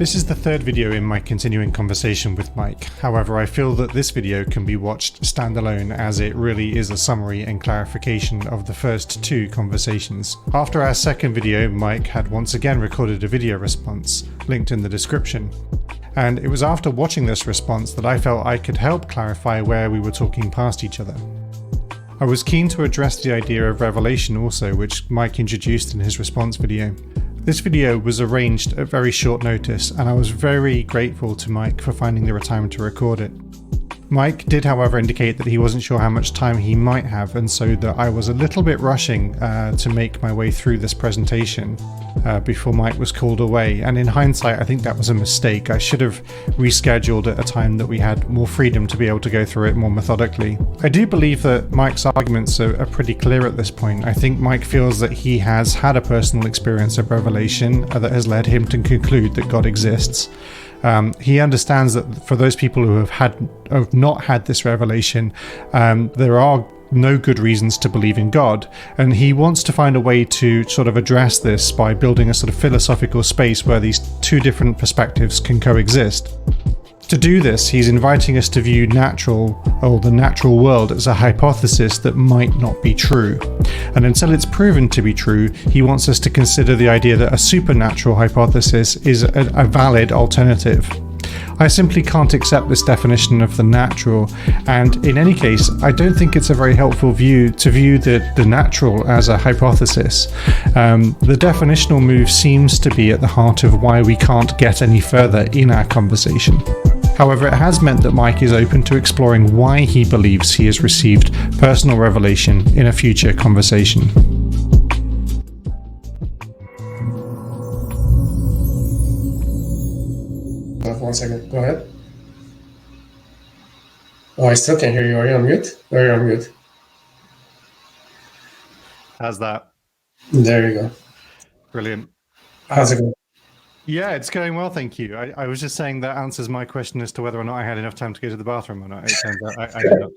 This is the third video in my continuing conversation with Mike. However, I feel that this video can be watched standalone as it really is a summary and clarification of the first two conversations. After our second video, Mike had once again recorded a video response, linked in the description. And it was after watching this response that I felt I could help clarify where we were talking past each other. I was keen to address the idea of revelation also, which Mike introduced in his response video. This video was arranged at very short notice, and I was very grateful to Mike for finding the time to record it. Mike did, however, indicate that he wasn't sure how much time he might have, and so that I was a little bit rushing to make my way through this presentation before Mike was called away. And in hindsight, I think that was a mistake. I should have rescheduled at a time that we had more freedom to be able to go through it more methodically. I do believe that Mike's arguments are pretty clear at this point. I think Mike feels that he has had a personal experience of revelation that has led him to conclude that God exists. He understands that for those people who have not had this revelation, there are no good reasons to believe in God, and he wants to find a way to sort of address this by building a sort of philosophical space where these two different perspectives can coexist. To do this, he's inviting us to view the natural world as a hypothesis that might not be true. And until it's proven to be true, he wants us to consider the idea that a supernatural hypothesis is a valid alternative. I simply can't accept this definition of the natural, and in any case, I don't think it's a very helpful view to view the natural as a hypothesis. The definitional move seems to be at the heart of why we can't get any further in our conversation. However, it has meant that Mike is open to exploring why he believes he has received personal revelation in a future conversation. One second, go ahead. Oh, I still can't hear you. Are you on mute? Are you on mute? How's that? There you go. Brilliant. How's it going? Yeah, it's going well, thank you. I was just saying that answers my question as to whether or not I had enough time to go to the bathroom or not. It turns out I did not.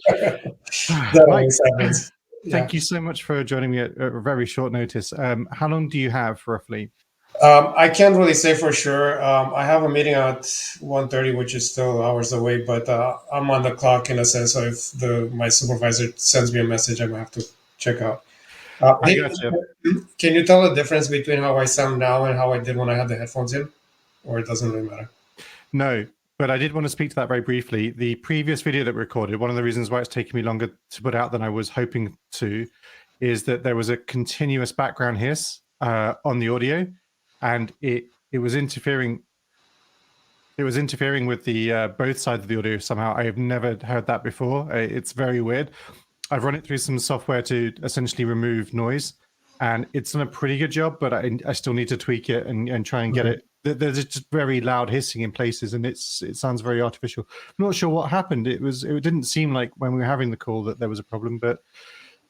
That Mike, makes sense. thank you so much for joining me at a very short notice. How long do you have, roughly? I can't really say for sure. I have a meeting at 1:30, which is still hours away, but I'm on the clock in a sense. So if my supervisor sends me a message, I might have to check out. I gotcha. Can you tell the difference between how I sound now and how I did when I had the headphones in? Or it doesn't really matter? No, but I did want to speak to that very briefly. The previous video that we recorded, one of the reasons why it's taken me longer to put out than I was hoping to, is that there was a continuous background hiss on the audio, and it was interfering. It was interfering with the both sides of the audio somehow. I have never heard that before. It's very weird. I've run it through some software to essentially remove noise, and it's done a pretty good job, but I still need to tweak it and try and get it. There's just very loud hissing in places, and it sounds very artificial. I'm not sure what happened. It didn't seem like when we were having the call that there was a problem, but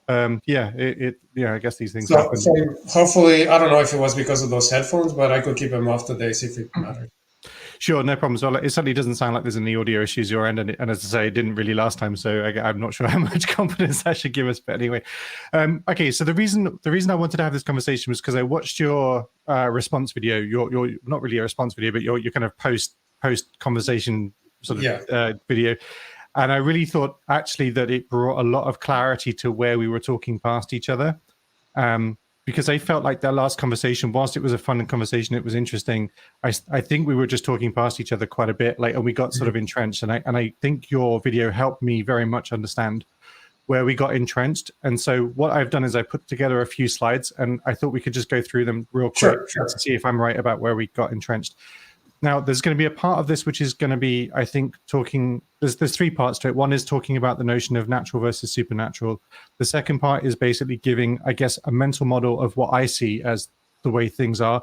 I guess these things happen. So hopefully, I don't know if it was because of those headphones, but I could keep them off today, see if it matters. Sure, no problem. So it certainly doesn't sound like there's any audio issues your end, and as I say, it didn't really last time. So I'm not sure how much confidence that should give us. But anyway, okay. So the reason I wanted to have this conversation was because I watched your response video. Your not really a response video, but your kind of post conversation sort of video, and I really thought actually that it brought a lot of clarity to where we were talking past each other. Because I felt like that last conversation, whilst it was a fun conversation, it was interesting. I think we were just talking past each other quite a bit, and we got sort of entrenched. And I think your video helped me very much understand where we got entrenched. And so what I've done is I put together a few slides, and I thought we could just go through them real quick to see if I'm right about where we got entrenched. Now, there's going to be a part of this which is going to be, I think, talking. There's three parts to it. One is talking about the notion of natural versus supernatural. The second part is basically giving, I guess, a mental model of what I see as the way things are.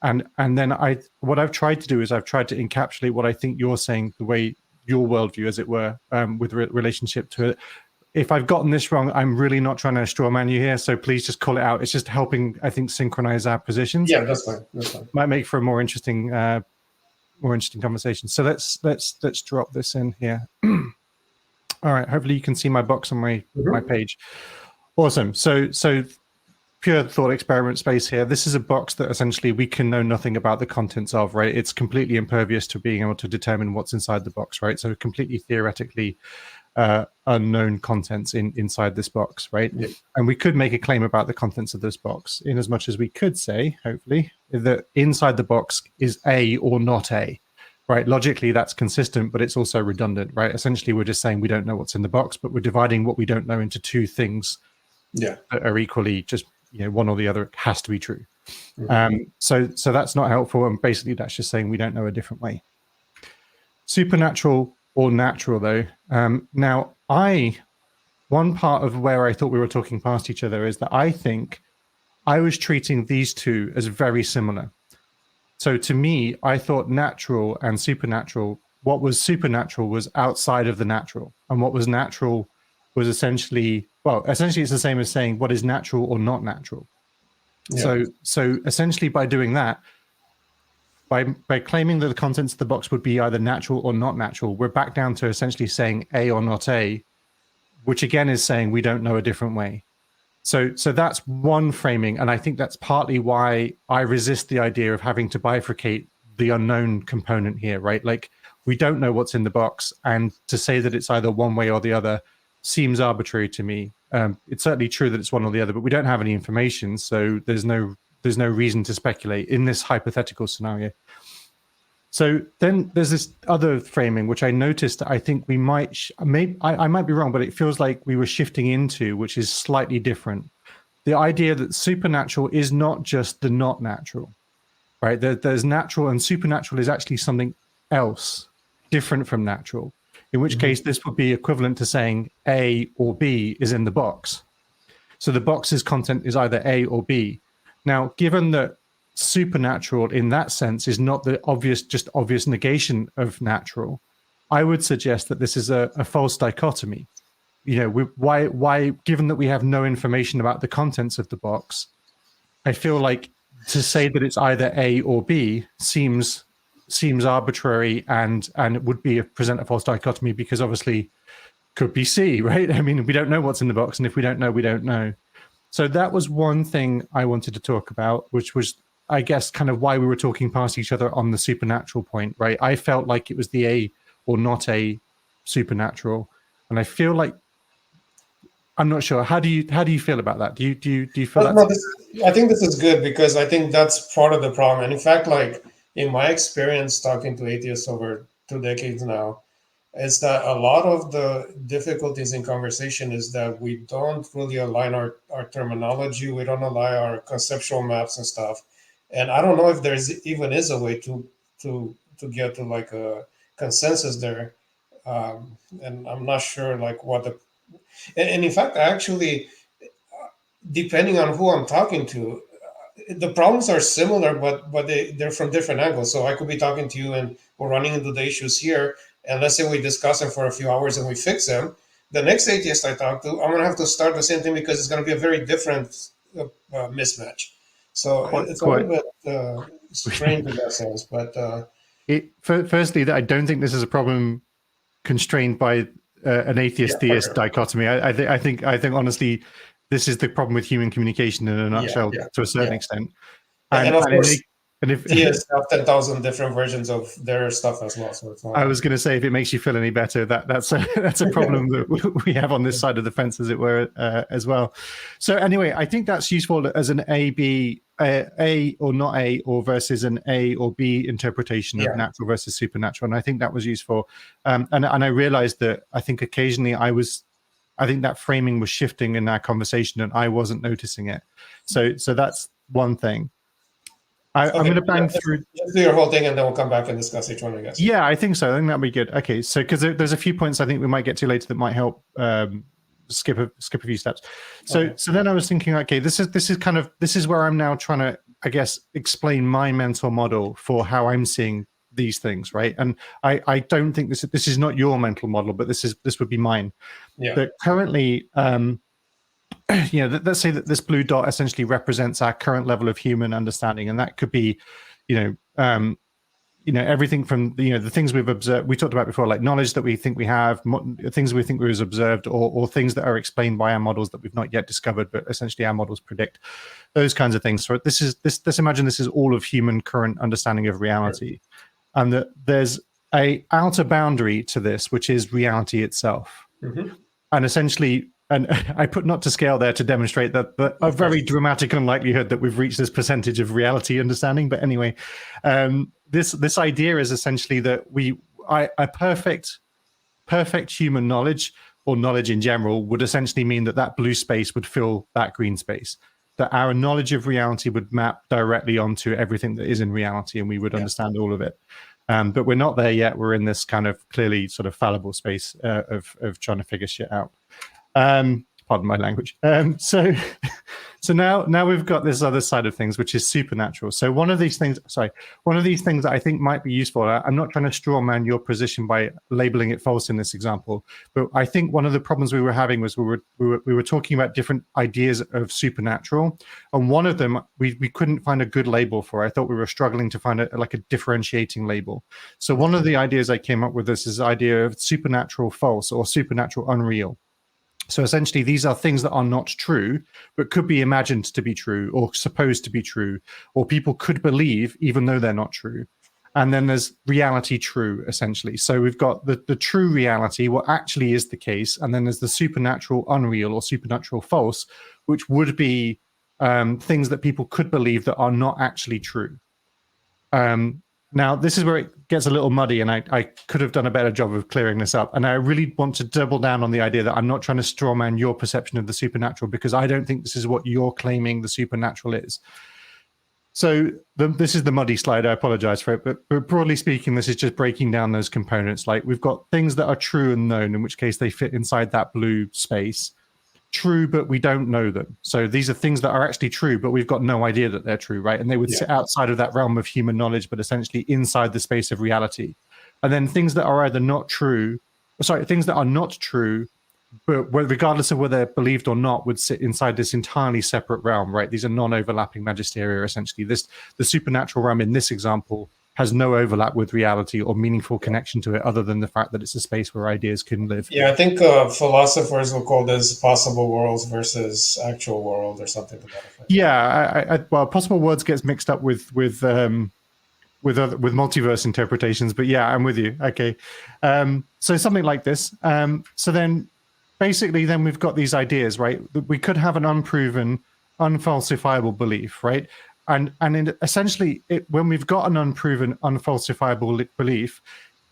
And then what I've tried to do is I've tried to encapsulate what I think you're saying, the way your worldview, as it were, with relationship to it. If I've gotten this wrong, I'm really not trying to straw man you here, so please just call it out. It's just helping, I think, synchronize our positions. Yeah, that's fine. That's fine. Might make for a more interesting conversation. So let's drop this in here. All right. Hopefully you can see my box on my page. Awesome. So pure thought experiment space here. This is a box that essentially we can know nothing about the contents of, right? It's completely impervious to being able to determine what's inside the box, right? So completely theoretically unknown contents inside this box, right? Yeah. And we could make a claim about the contents of this box, in as much as we could say, hopefully, that inside the box is A or not A, right? Logically, that's consistent, but it's also redundant, right? Essentially, we're just saying we don't know what's in the box, but we're dividing what we don't know into two things that are equally just, one or the other has to be true. So that's not helpful, and basically that's just saying we don't know a different way. Supernatural or natural, though. Now, one part of where I thought we were talking past each other is that I think I was treating these two as very similar. So to me, I thought natural and supernatural, what was supernatural was outside of the natural, and what was natural was essentially it's the same as saying what is natural or not natural. Yeah. So essentially by doing that, by claiming that the contents of the box would be either natural or not natural, we're back down to essentially saying A or not A, which again is saying we don't know a different way. So that's one framing, and I think that's partly why I resist the idea of having to bifurcate the unknown component here, right? Like, we don't know what's in the box, and to say that it's either one way or the other seems arbitrary to me. It's certainly true that it's one or the other, but we don't have any information, so there's no reason to speculate in this hypothetical scenario. So then there's this other framing, which I noticed I think we might, I might be wrong, but it feels like we were shifting into, which is slightly different. The idea that supernatural is not just the not natural, right? There's natural, and supernatural is actually something else different from natural, in which case this would be equivalent to saying A or B is in the box. So the box's content is either A or B. Now, given that supernatural in that sense is not the obvious negation of natural, I would suggest that this is a false dichotomy. Why, given that we have no information about the contents of the box, I feel like to say that it's either A or B seems arbitrary, and it would present a false dichotomy, because obviously could be C, right? I mean, we don't know what's in the box, and if we don't know, we don't know. So that was one thing I wanted to talk about, which was, I guess, kind of why we were talking past each other on the supernatural point, right? I felt like it was the A or not A supernatural, and I feel like, I'm not sure. How do you feel about that? Do you feel that? No, I think this is good, because I think that's part of the problem. And in fact, like in my experience talking to atheists over 2 decades now, is that a lot of the difficulties in conversation is that we don't really align our terminology. We don't align our conceptual maps and stuff. And I don't know if there's even is a way to get to like a consensus there. And I'm not sure like what and in fact, actually, depending on who I'm talking to, the problems are similar, but they're from different angles. So I could be talking to you and we're running into the issues here, and let's say we discuss them for a few hours and we fix them. The next atheist I talk to, I'm going to have to start the same thing, because it's going to be a very different mismatch. So it's a little bit strange in that sense. But firstly, I don't think this is a problem constrained by an atheist-theist dichotomy. I think honestly, this is the problem with human communication in a nutshell, to a certain extent. And of course, theists have 10,000 different versions of their stuff as well. So it's not. I was going to say, if it makes you feel any better, that's a problem that we have on this side of the fence, as it were, as well. So anyway, I think that's useful as an A or not A, or versus an A or B interpretation of natural versus supernatural, and I think that was useful. And I realized that I think occasionally I think that framing was shifting in our conversation, and I wasn't noticing it. So that's one thing. I'm going to bang through. Let's do your whole thing, and then we'll come back and discuss each one, I guess. Yeah, I think so. I think that'd be good. Okay, so because there's a few points I think we might get to later that might help skip a few steps. So then I was thinking, okay, this is where I'm now trying to, I guess, explain my mental model for how I'm seeing these things, right? And I don't think this is not your mental model, but this would be mine. Yeah. But currently, let's say that this blue dot essentially represents our current level of human understanding, and that could be, everything from the things we've observed, we talked about before, like knowledge that we think we have, things we think we've observed, or things that are explained by our models that we've not yet discovered, but essentially our models predict, those kinds of things. So let's imagine this is all of human current understanding of reality, and that there's a outer boundary to this, which is reality itself. And essentially, and I put not to scale there to demonstrate that, but a very dramatic unlikelihood that we've reached this percentage of reality understanding. But anyway, this idea is essentially that a perfect human knowledge, or knowledge in general, would essentially mean that blue space would fill that green space. That our knowledge of reality would map directly onto everything that is in reality, and we would understand all of it. But we're not there yet. We're in this kind of clearly sort of fallible space of trying to figure shit out. Pardon my language. So now we've got this other side of things, which is supernatural. So one of these things that I think might be useful, I'm not trying to straw man your position by labeling it false in this example, but I think one of the problems we were having was we were talking about different ideas of supernatural, and one of them we couldn't find a good label for. I thought we were struggling to find a differentiating label. So one of the ideas I came up with is this idea of supernatural false or supernatural unreal. So essentially, these are things that are not true, but could be imagined to be true or supposed to be true, or people could believe even though they're not true. And then there's reality true, essentially. So we've got the true reality, what actually is the case, and then there's the supernatural unreal or supernatural false, which would be things that people could believe that are not actually true. Now, this is where it gets a little muddy, and I could have done a better job of clearing this up. And I really want to double down on the idea that I'm not trying to straw man your perception of the supernatural, because I don't think this is what you're claiming the supernatural is. So this is the muddy slide. I apologize for it. But broadly speaking, this is just breaking down those components. Like, we've got things that are true and known, in which case they fit inside that blue space. True, but we don't know them. So these are things that are actually true, but we've got no idea that they're true, right? And they would sit outside of that realm of human knowledge, but essentially inside the space of reality. And then things that are either not true, things that are not true, but regardless of whether they're believed or not, would sit inside this entirely separate realm, right? These are non-overlapping magisteria, essentially. The supernatural realm in this example has no overlap with reality or meaningful connection to it, other than the fact that it's a space where ideas can live. Yeah, I think philosophers will call this possible worlds versus actual world or something to that effect. Yeah, well, possible worlds gets mixed up with multiverse interpretations, but yeah, I'm with you. Okay, so something like this. So then, basically, then we've got these ideas, right? We could have an unproven, unfalsifiable belief, right? And essentially, when we've got an unproven, unfalsifiable belief,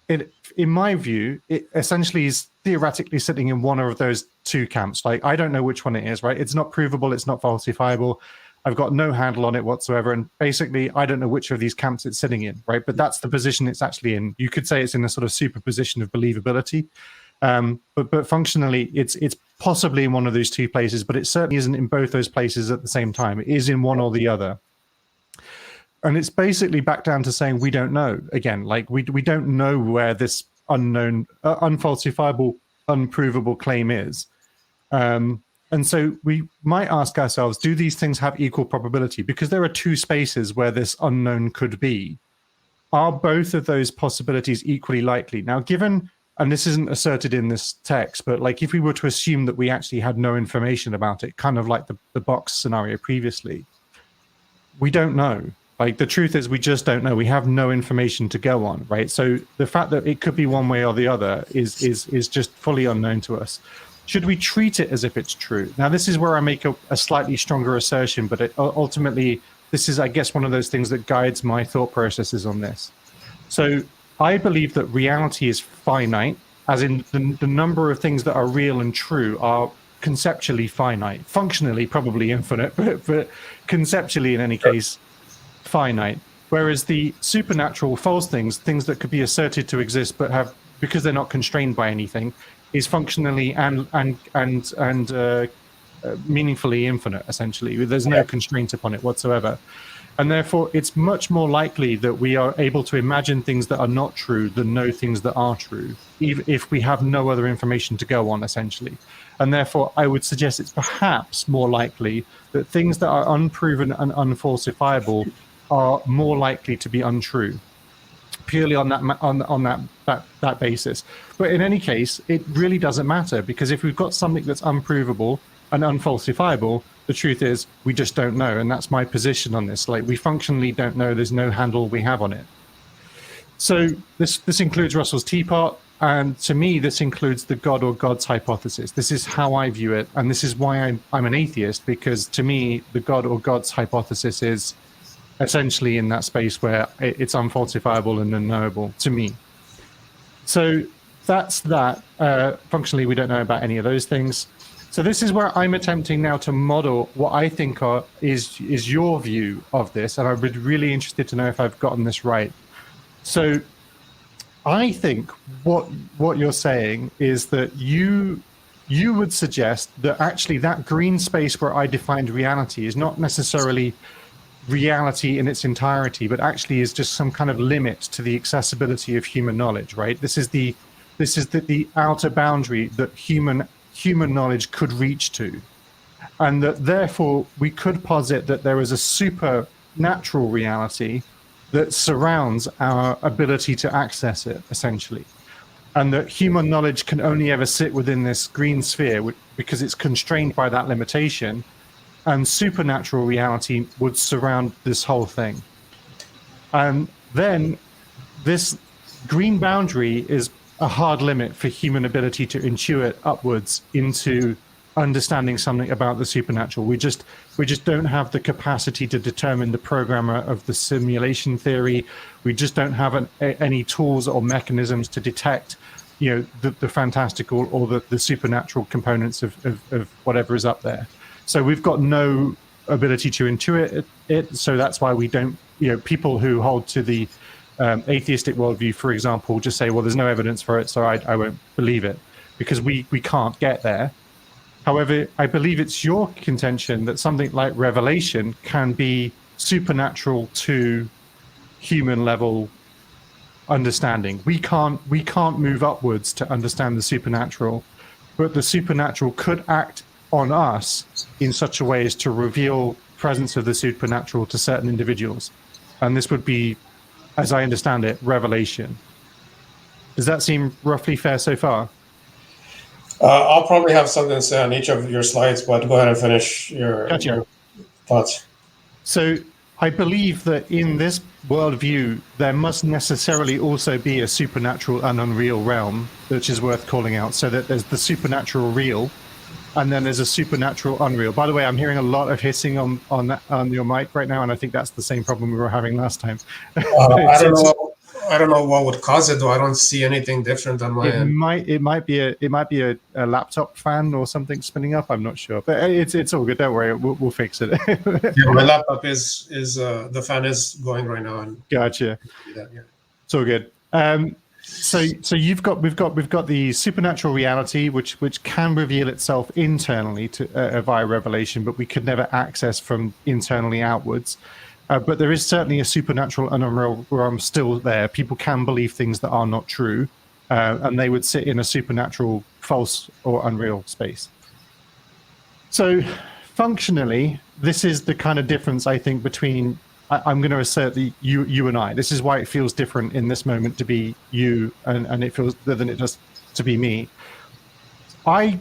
in my view, it essentially is theoretically sitting in one of those two camps. Like, I don't know which one it is, right? It's not provable, it's not falsifiable. I've got no handle on it whatsoever. And basically, I don't know which of these camps it's sitting in, right? But that's the position it's actually in. You could say it's in a sort of superposition of believability. But functionally, it's possibly in one of those two places, but it certainly isn't in both those places at the same time. It is in one or the other. And it's basically back down to saying we don't know. Again, like we don't know where this unknown, unfalsifiable, unprovable claim is. And so we might ask ourselves, do these things have equal probability? Because there are two spaces where this unknown could be. Are both of those possibilities equally likely? Now, given, and this isn't asserted in this text, but like if we were to assume that we actually had no information about it, kind of like the box scenario previously, we don't know. Like, the truth is, we just don't know. We have no information to go on, right? So the fact that it could be one way or the other is just fully unknown to us. Should we treat it as if it's true? Now, this is where I make a slightly stronger assertion, but ultimately, this is, I guess, one of those things that guides my thought processes on this. So I believe that reality is finite, as in the number of things that are real and true are conceptually finite, functionally probably infinite, but conceptually, in any case, finite. Whereas the supernatural false things that could be asserted to exist but have, because they're not constrained by anything, is functionally and meaningfully infinite. Essentially, there's no constraint upon it whatsoever, and therefore it's much more likely that we are able to imagine things that are not true than know things that are true, even if we have no other information to go on, essentially. And therefore, I would suggest it's perhaps more likely that things that are unproven and unfalsifiable are more likely to be untrue. purely on that basis. But in any case, it really doesn't matter, because if we've got something that's unprovable and unfalsifiable, the truth is we just don't know. And that's my position on this. Like, we functionally don't know. There's no handle we have on it. So this includes Russell's teapot. And to me, this includes the God or gods hypothesis. This is how I view it. And this is why I'm an atheist, because to me, the God or gods hypothesis is essentially in that space where it's unfalsifiable and unknowable to me. So that's that. Functionally, we don't know about any of those things. So this is where I'm attempting now to model what I think is your view of this. And I'd be really interested to know if I've gotten this right. So I think what you're saying is that you would suggest that actually that green space where I defined reality is not necessarily reality in its entirety, but actually is just some kind of limit to the accessibility of human knowledge, right? This is the outer boundary that human knowledge could reach to, and that therefore we could posit that there is a supernatural reality that surrounds our ability to access it, essentially, and that human knowledge can only ever sit within this green sphere because it's constrained by that limitation, and supernatural reality would surround this whole thing. And then this green boundary is a hard limit for human ability to intuit upwards into understanding something about the supernatural. We just don't have the capacity to determine the programmer of the simulation theory. We just don't have any tools or mechanisms to detect, the fantastical or the supernatural components of whatever is up there. So we've got no ability to intuit it. So that's why we don't, people who hold to the atheistic worldview, for example, just say, well, there's no evidence for it, so I won't believe it, because we can't get there. However, I believe it's your contention that something like revelation can be supernatural to human level understanding. We can't move upwards to understand the supernatural, but the supernatural could act on us in such a way as to reveal presence of the supernatural to certain individuals. And this would be, as I understand it, revelation. Does that seem roughly fair so far? I'll probably have something to say on each of your slides, but go ahead and finish your thoughts. So I believe that in this worldview, there must necessarily also be a supernatural and unreal realm, which is worth calling out, so that there's the supernatural real, and then there's a supernatural unreal. By the way, I'm hearing a lot of hissing on your mic right now, and I think that's the same problem we were having last time. I don't know what would cause it, though. I don't see anything different on my end. It might be a laptop fan or something spinning up. I'm not sure, but it's all good. Don't worry, we'll fix it. Yeah, my laptop is the fan is going right now. And gotcha. Yeah. It's all good. So we've got the supernatural reality, which can reveal itself internally to via revelation, but we could never access from internally outwards. But there is certainly a supernatural and unreal realm still there. People can believe things that are not true, and they would sit in a supernatural, false, or unreal space. So functionally, this is the kind of difference, I think, between, I'm going to assert that you and I. This is why it feels different in this moment to be you, and it feels than it does to be me. I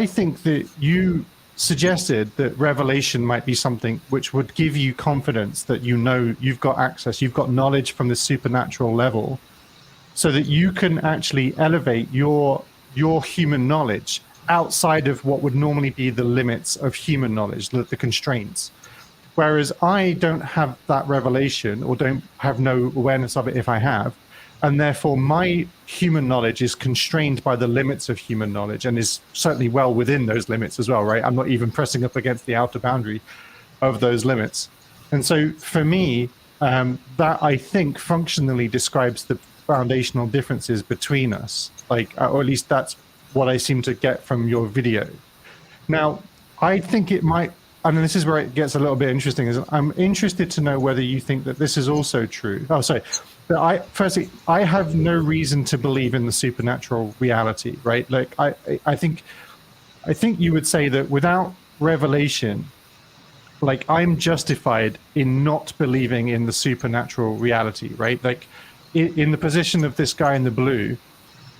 think that you suggested that revelation might be something which would give you confidence that you've got access, you've got knowledge from the supernatural level, so that you can actually elevate your human knowledge outside of what would normally be the limits of human knowledge, the constraints. Whereas I don't have that revelation, or don't have no awareness of it if I have, and therefore my human knowledge is constrained by the limits of human knowledge, and is certainly well within those limits as well, right? I'm not even pressing up against the outer boundary of those limits. And so for me, that I think functionally describes the foundational differences between us, or at least that's what I seem to get from your video. Now, I think it might, and this is where it gets a little bit interesting, is I'm interested to know whether you think that this is also true. Oh, sorry. But I have no reason to believe in the supernatural reality, right? Like I think you would say that without revelation, like I'm justified in not believing in the supernatural reality, right? Like in the position of this guy in the blue,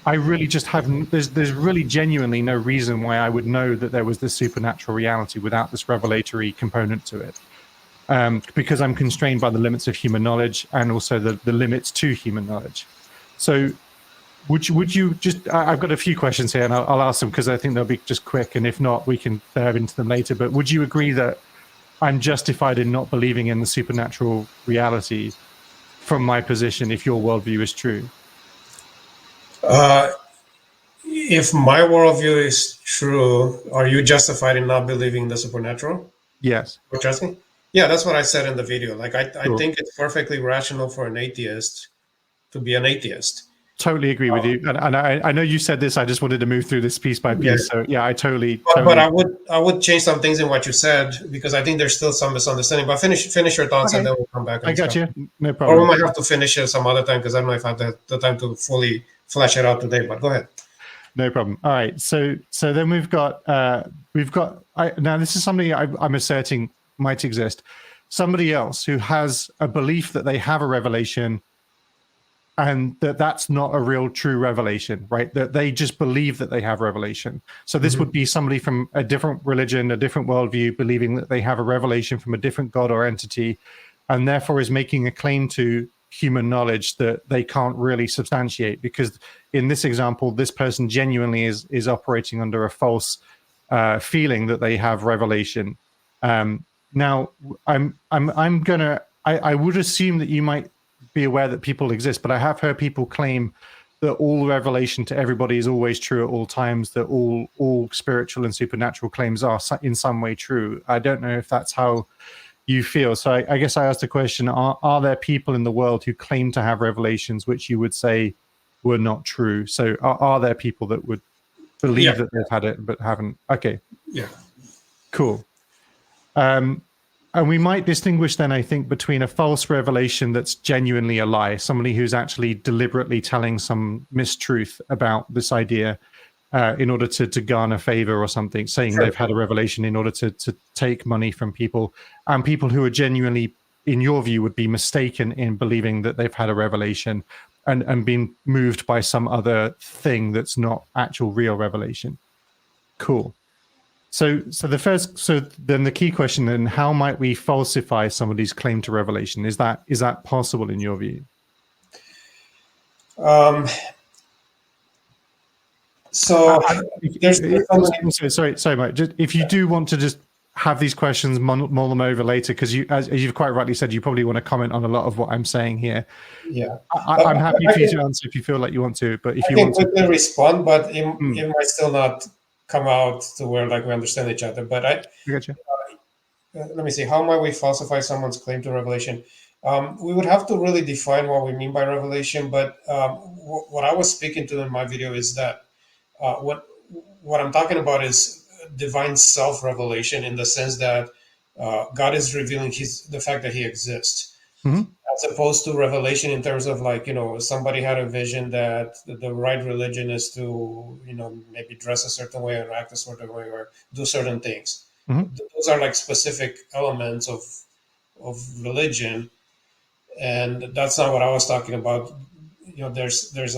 I really just haven't. There's really genuinely no reason why I would know that there was this supernatural reality without this revelatory component to it, because I'm constrained by the limits of human knowledge and also the limits to human knowledge. So, would you just? I've got a few questions here, and I'll ask them because I think they'll be just quick, and if not, we can dive into them later. But would you agree that I'm justified in not believing in the supernatural reality from my position if your worldview is true? If my worldview is true, are you justified in not believing in the supernatural? Yes. What you're asking? Yeah, that's what I said in the video. Like, I Sure. think it's perfectly rational for an atheist to be an atheist. Totally agree with you, and I know you said this. I just wanted to move through this piece by Yeah. piece. So yeah, I totally. But I would change some things in what you said because I think there's still some misunderstanding. But finish your thoughts and Okay, then we'll come back and I got discuss. you. No Or we problem. might have to finish it some other time because I don't know if I have the time to fully flesh it out today. But go ahead. No problem. All right. So then we've got now this is something I'm asserting might exist. Somebody else who has a belief that they have a revelation and that's not a real true revelation, right? That they just believe that they have revelation. So this would be somebody from a different religion, a different worldview, believing that they have a revelation from a different god or entity, and therefore is making a claim to human knowledge that they can't really substantiate. Because in this example, this person genuinely is operating under a false feeling that they have revelation. Now, I would assume that you might be aware that people exist, but I have heard people claim that all revelation to everybody is always true at all times, that all spiritual and supernatural claims are in some way true. I don't know if that's how you feel. So I guess I asked the question, are there people in the world who claim to have revelations which you would say were not true? So are there people that would believe that they've had it but haven't? Okay. Yeah. Cool. And we might distinguish then, I think, between a false revelation that's genuinely a lie, somebody who's actually deliberately telling some mistruth about this idea in order to garner favor or something, saying they've had a revelation in order to take money from people, and people who are genuinely, in your view, would be mistaken in believing that they've had a revelation and been moved by some other thing that's not actual real revelation. Cool. So then the key question then, how might we falsify somebody's claim to revelation? Is that possible in your view? So sorry, Mike. Just, if you do want to just have these questions, mull them over later, because as you've quite rightly said, you probably want to comment on a lot of what I'm saying here. Yeah, I'm happy for you to answer if you feel like you want to, but if you want to, quickly respond, but it might still not come out to where like we understand each other. But I got you. Let me see. How might we falsify someone's claim to revelation? We would have to really define what we mean by revelation. But what I was speaking to in my video is that what I'm talking about is divine self-revelation in the sense that God is revealing the fact that He exists, as opposed to revelation in terms of like somebody had a vision that the right religion is to maybe dress a certain way or act a certain way or do certain things. Those are like specific elements of religion, and that's not what I was talking about. There's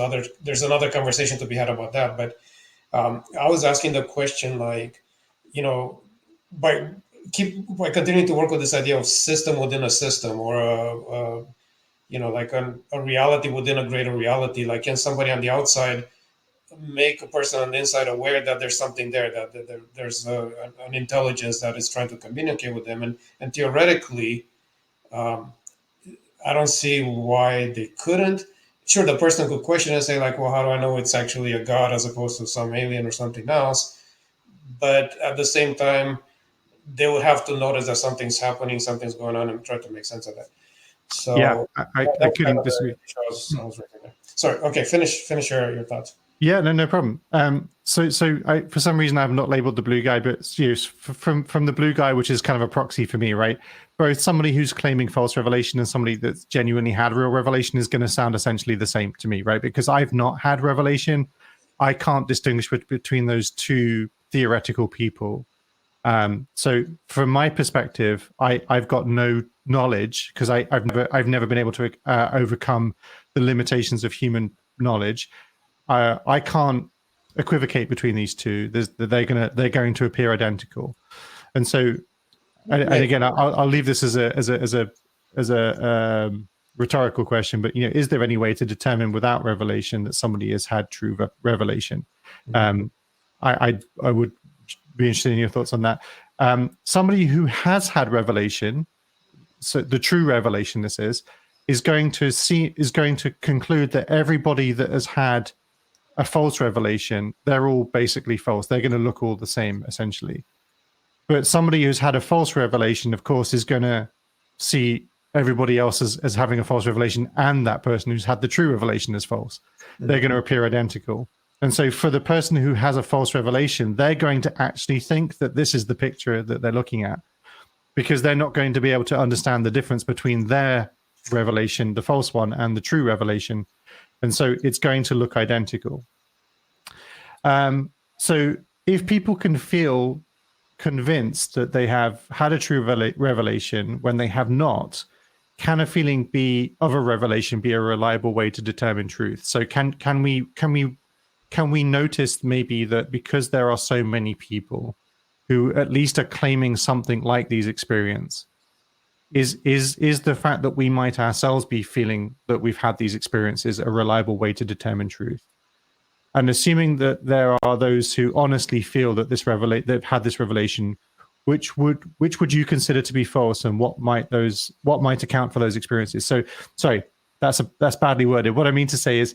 another conversation to be had about that, but I was asking the question like, by continuing to work with this idea of system within a system, or like a reality within a greater reality. Like, can somebody on the outside make a person on the inside aware that there's something there, that there's an intelligence that is trying to communicate with them, and theoretically, I don't see why they couldn't. Sure, the person could question and say like, well, how do I know it's actually a god as opposed to some alien or something else? But at the same time, they would have to notice that something's happening, something's going on, and try to make sense of it. So yeah, I couldn't disagree. I was right there. Sorry. Okay, finish your thoughts. Yeah, no problem. So for some reason I've not labeled the blue guy, but from the blue guy, which is kind of a proxy for me, right? Both somebody who's claiming false revelation and somebody that's genuinely had real revelation is going to sound essentially the same to me, right? Because I've not had revelation, I can't distinguish between those two theoretical people. So from my perspective, I've got no knowledge because I've never been able to overcome the limitations of human knowledge. I can't equivocate between these two. They're going to appear identical, and so and again, I'll leave this as a rhetorical question. But is there any way to determine without revelation that somebody has had true revelation? I would be interested in your thoughts on that. Somebody who has had revelation, so the true revelation, this is going to conclude that everybody that has had a false revelation, they're all basically false. They're going to look all the same, essentially. But somebody who's had a false revelation, of course, is going to see everybody else as having a false revelation, and that person who's had the true revelation as false. They're going to appear identical. And so for the person who has a false revelation, they're going to actually think that this is the picture that they're looking at, because they're not going to be able to understand the difference between their revelation, the false one, and the true revelation. And so it's going to look identical. So if people can feel convinced that they have had a true revelation when they have not, can a feeling of a revelation be a reliable way to determine truth? So can we notice maybe that because there are so many people who at least are claiming something like these experiences, is the fact that we might ourselves be feeling that we've had these experiences a reliable way to determine truth? And assuming that there are those who honestly feel that they've had this revelation, which would you consider to be false, and what might account for those experiences? So, sorry, that's badly worded. What I mean to say is,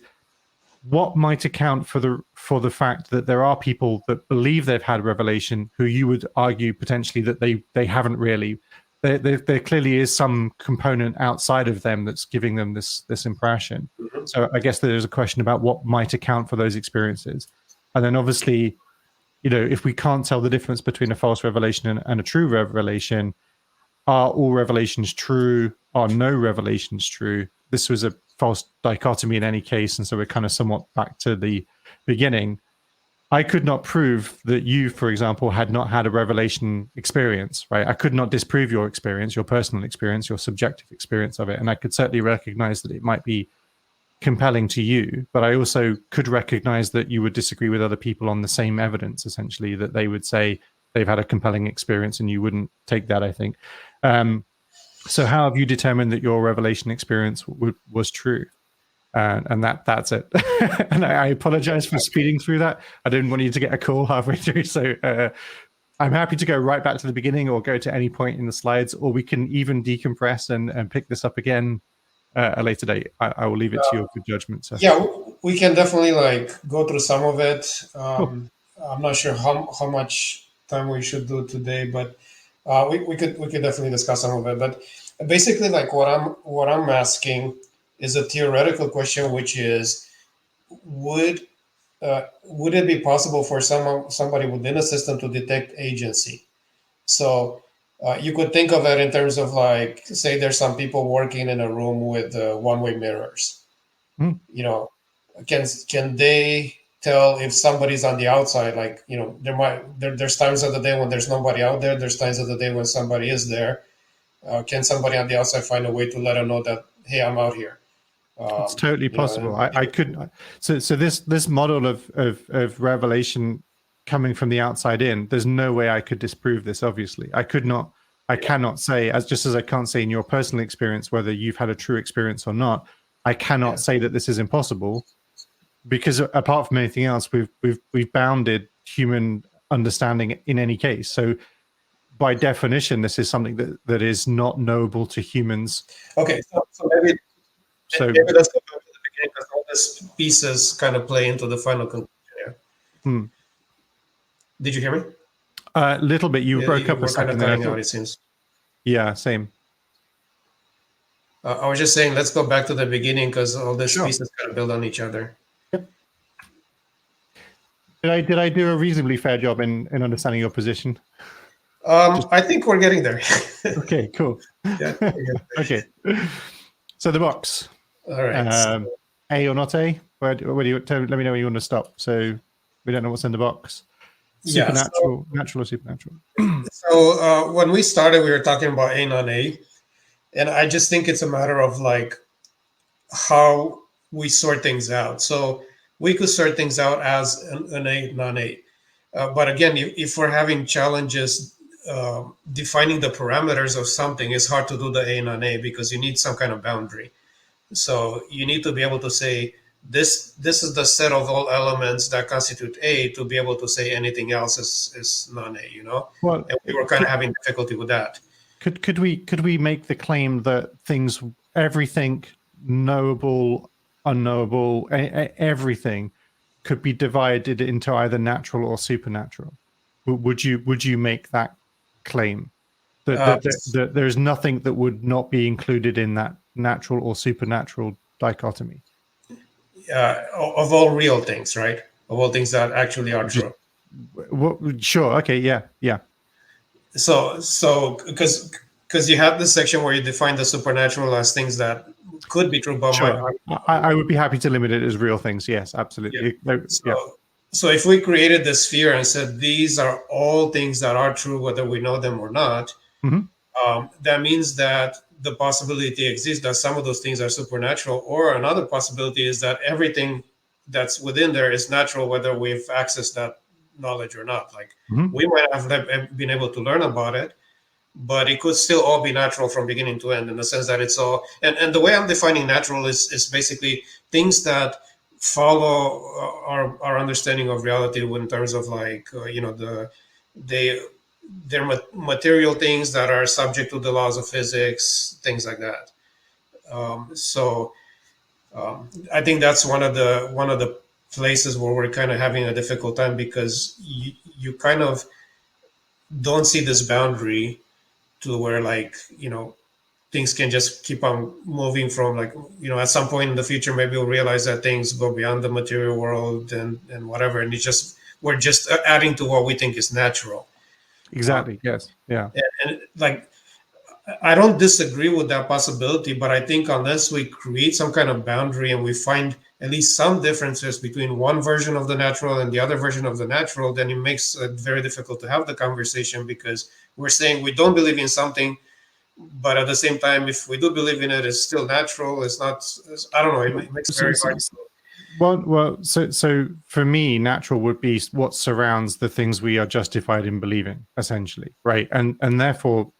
what might account for the fact that there are people that believe they've had revelation who you would argue potentially that they haven't really. There clearly is some component outside of them that's giving them this impression. Mm-hmm. So I guess there's a question about what might account for those experiences. And then obviously, if we can't tell the difference between a false revelation and a true revelation, are all revelations true? Are no revelations true? This was a false dichotomy in any case. And so we're kind of somewhat back to the beginning. I could not prove that you, for example, had not had a revelation experience, right? I could not disprove your experience, your personal experience, your subjective experience of it. And I could certainly recognize that it might be compelling to you, but I also could recognize that you would disagree with other people on the same evidence, essentially, that they would say they've had a compelling experience and you wouldn't take that, I think. So how have you determined that your revelation experience was true? And that's it. And I apologize for speeding through that. I didn't want you to get a call halfway through. So I'm happy to go right back to the beginning or go to any point in the slides, or we can even decompress and pick this up again at a later date. I will leave it to your good judgment. So. Yeah, we can definitely go through some of it. Cool. I'm not sure how much time we should do today, but we could definitely discuss some of it. But basically, what I'm asking is a theoretical question, which is, would it be possible for somebody within a system to detect agency? So you could think of it in terms of say there's some people working in a room with one-way mirrors. Can they tell if somebody's on the outside? There's times of the day when there's nobody out there. There's times of the day when somebody is there. Can somebody on the outside find a way to let them know that, hey, I'm out here? It's totally possible. I could. So this model of revelation coming from the outside in, there's no way I could disprove this. Obviously, I cannot say, as I can't say in your personal experience whether you've had a true experience or not. I cannot say that this is impossible, because apart from anything else, we've bounded human understanding in any case. So by definition, this is something that is not knowable to humans. Okay, so maybe let's go back to the beginning, because all these pieces kind of play into the final conclusion. Yeah. Did you hear me? A little bit. You broke up a second. Kind of cutting out, it seems. Yeah, same. I was just saying, let's go back to the beginning, because all these pieces kind of build on each other. Yep. Did I do a reasonably fair job in understanding your position? I think we're getting there. Okay, cool. Yeah. Okay. So the box. All right. A or not A? Where do you let me know when you want to stop? So we don't know what's in the box. Yeah. Supernatural, natural or supernatural? So when we started, we were talking about A non A, and I just think it's a matter of like how we sort things out. So we could sort things out as an A non A, but again, if we're having challenges defining the parameters of something, it's hard to do the A non A because you need some kind of boundary. So you need to be able to say this is the set of all elements that constitute A to be able to say anything else is non-A, you know? Well, And we were kind of having difficulty with that. could we make the claim that everything knowable, unknowable, everything could be divided into either natural or supernatural? Would you make that claim that Uh, that there's nothing that would not be included in that natural or supernatural dichotomy? of all real things, right? Of all things that actually are Just true. sure, okay, yeah. So because you have this section where you define the supernatural as things that could be true, but Sure. I would be happy to limit it as real things. Yes, absolutely. yeah. So if we created this sphere and said these are all things that are true, whether we know them or not, Mhm. that means that the possibility exists that some of those things are supernatural, or another possibility is that everything that's within there is natural, whether we've accessed that knowledge or not. Like Mhm. we might have been able to learn about it, but it could still all be natural from beginning to end in the sense that it's all. And the way I'm defining natural is basically things that follow our understanding of reality in terms of like they they're material things that are subject to the laws of physics, things like that. So I think that's one of the places where we're kind of having a difficult time because you kind of don't see this boundary to where like things can just keep on moving from like at some point in the future maybe we'll realize that things go beyond the material world and whatever, and it's just we're just adding to what we think is natural. Exactly. Yes. Yeah. And like I don't disagree with that possibility, but I think unless we create some kind of boundary and we find at least some differences between one version of the natural and the other version of the natural, then it makes it very difficult to have the conversation because we're saying we don't believe in something, but at the same time, if we do believe in it, it's still natural. It's not. I don't know. It makes it So, very so, hard. so for me, natural would be what surrounds the things we are justified in believing, essentially, right? And therefore,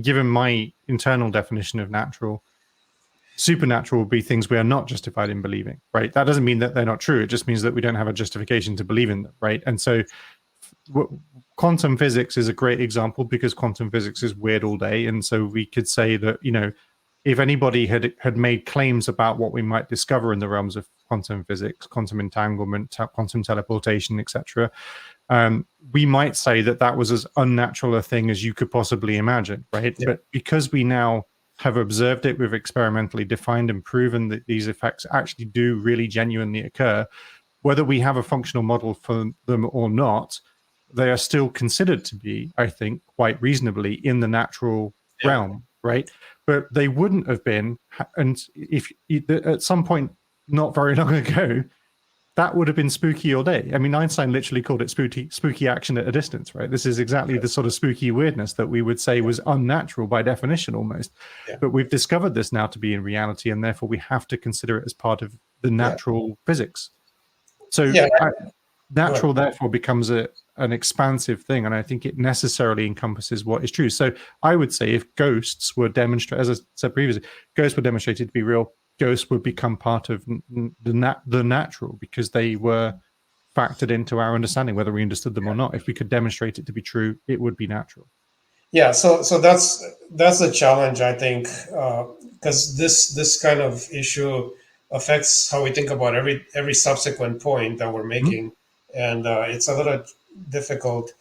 given my internal definition of natural, supernatural would be things we are not justified in believing, right? That doesn't mean that they're not true. It just means that we don't have a justification to believe in them, right? And so quantum physics is a great example because quantum physics is weird all day. And so we could say that, if anybody had made claims about what we might discover in the realms of quantum physics, quantum entanglement, quantum teleportation, etc., we might say that that was as unnatural a thing as you could possibly imagine, right? Yeah. But because we now have observed it, we've experimentally defined and proven that these effects actually do really genuinely occur, whether we have a functional model for them or not, they are still considered to be, I think, quite reasonably in the natural realm, right? But they wouldn't have been, and if at some point not very long ago, that would have been spooky all day. I mean, Einstein literally called it spooky action at a distance, right? This is exactly the sort of spooky weirdness that we would say was unnatural by definition almost. Yeah. But we've discovered this now to be in reality, and therefore we have to consider it as part of the natural physics. So natural therefore becomes an expansive thing, and I think it necessarily encompasses what is true. So I would say if ghosts were demonstrated, as I said previously, ghosts were demonstrated to be real, ghosts would become part of the natural because they were factored into our understanding, whether we understood them or not. If we could demonstrate it to be true, it would be natural. Yeah. So that's a challenge, I think, because this kind of issue affects how we think about every subsequent point that we're making, and it's a little difficult.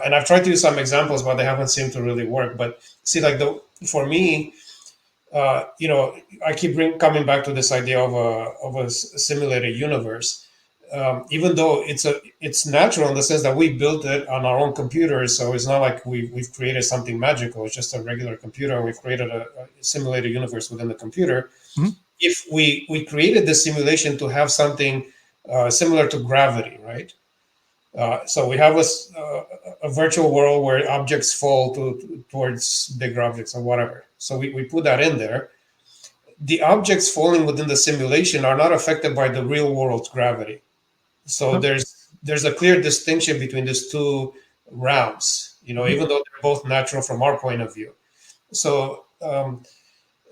And I've tried to use some examples, but they haven't seemed to really work. But see, like for me, I keep coming back to this idea of a simulated universe. Even though it's natural in the sense that we built it on our own computers, so it's not like we've created something magical. It's just a regular computer, and we've created a simulated universe within the computer. Mm-hmm. If we created the simulation to have something similar to gravity, right? So we have a virtual world where objects fall towards bigger objects or whatever. So we put that in there. The objects falling within the simulation are not affected by the real world's gravity. So Oh, there's a clear distinction between these two realms, even though they're both natural from our point of view. So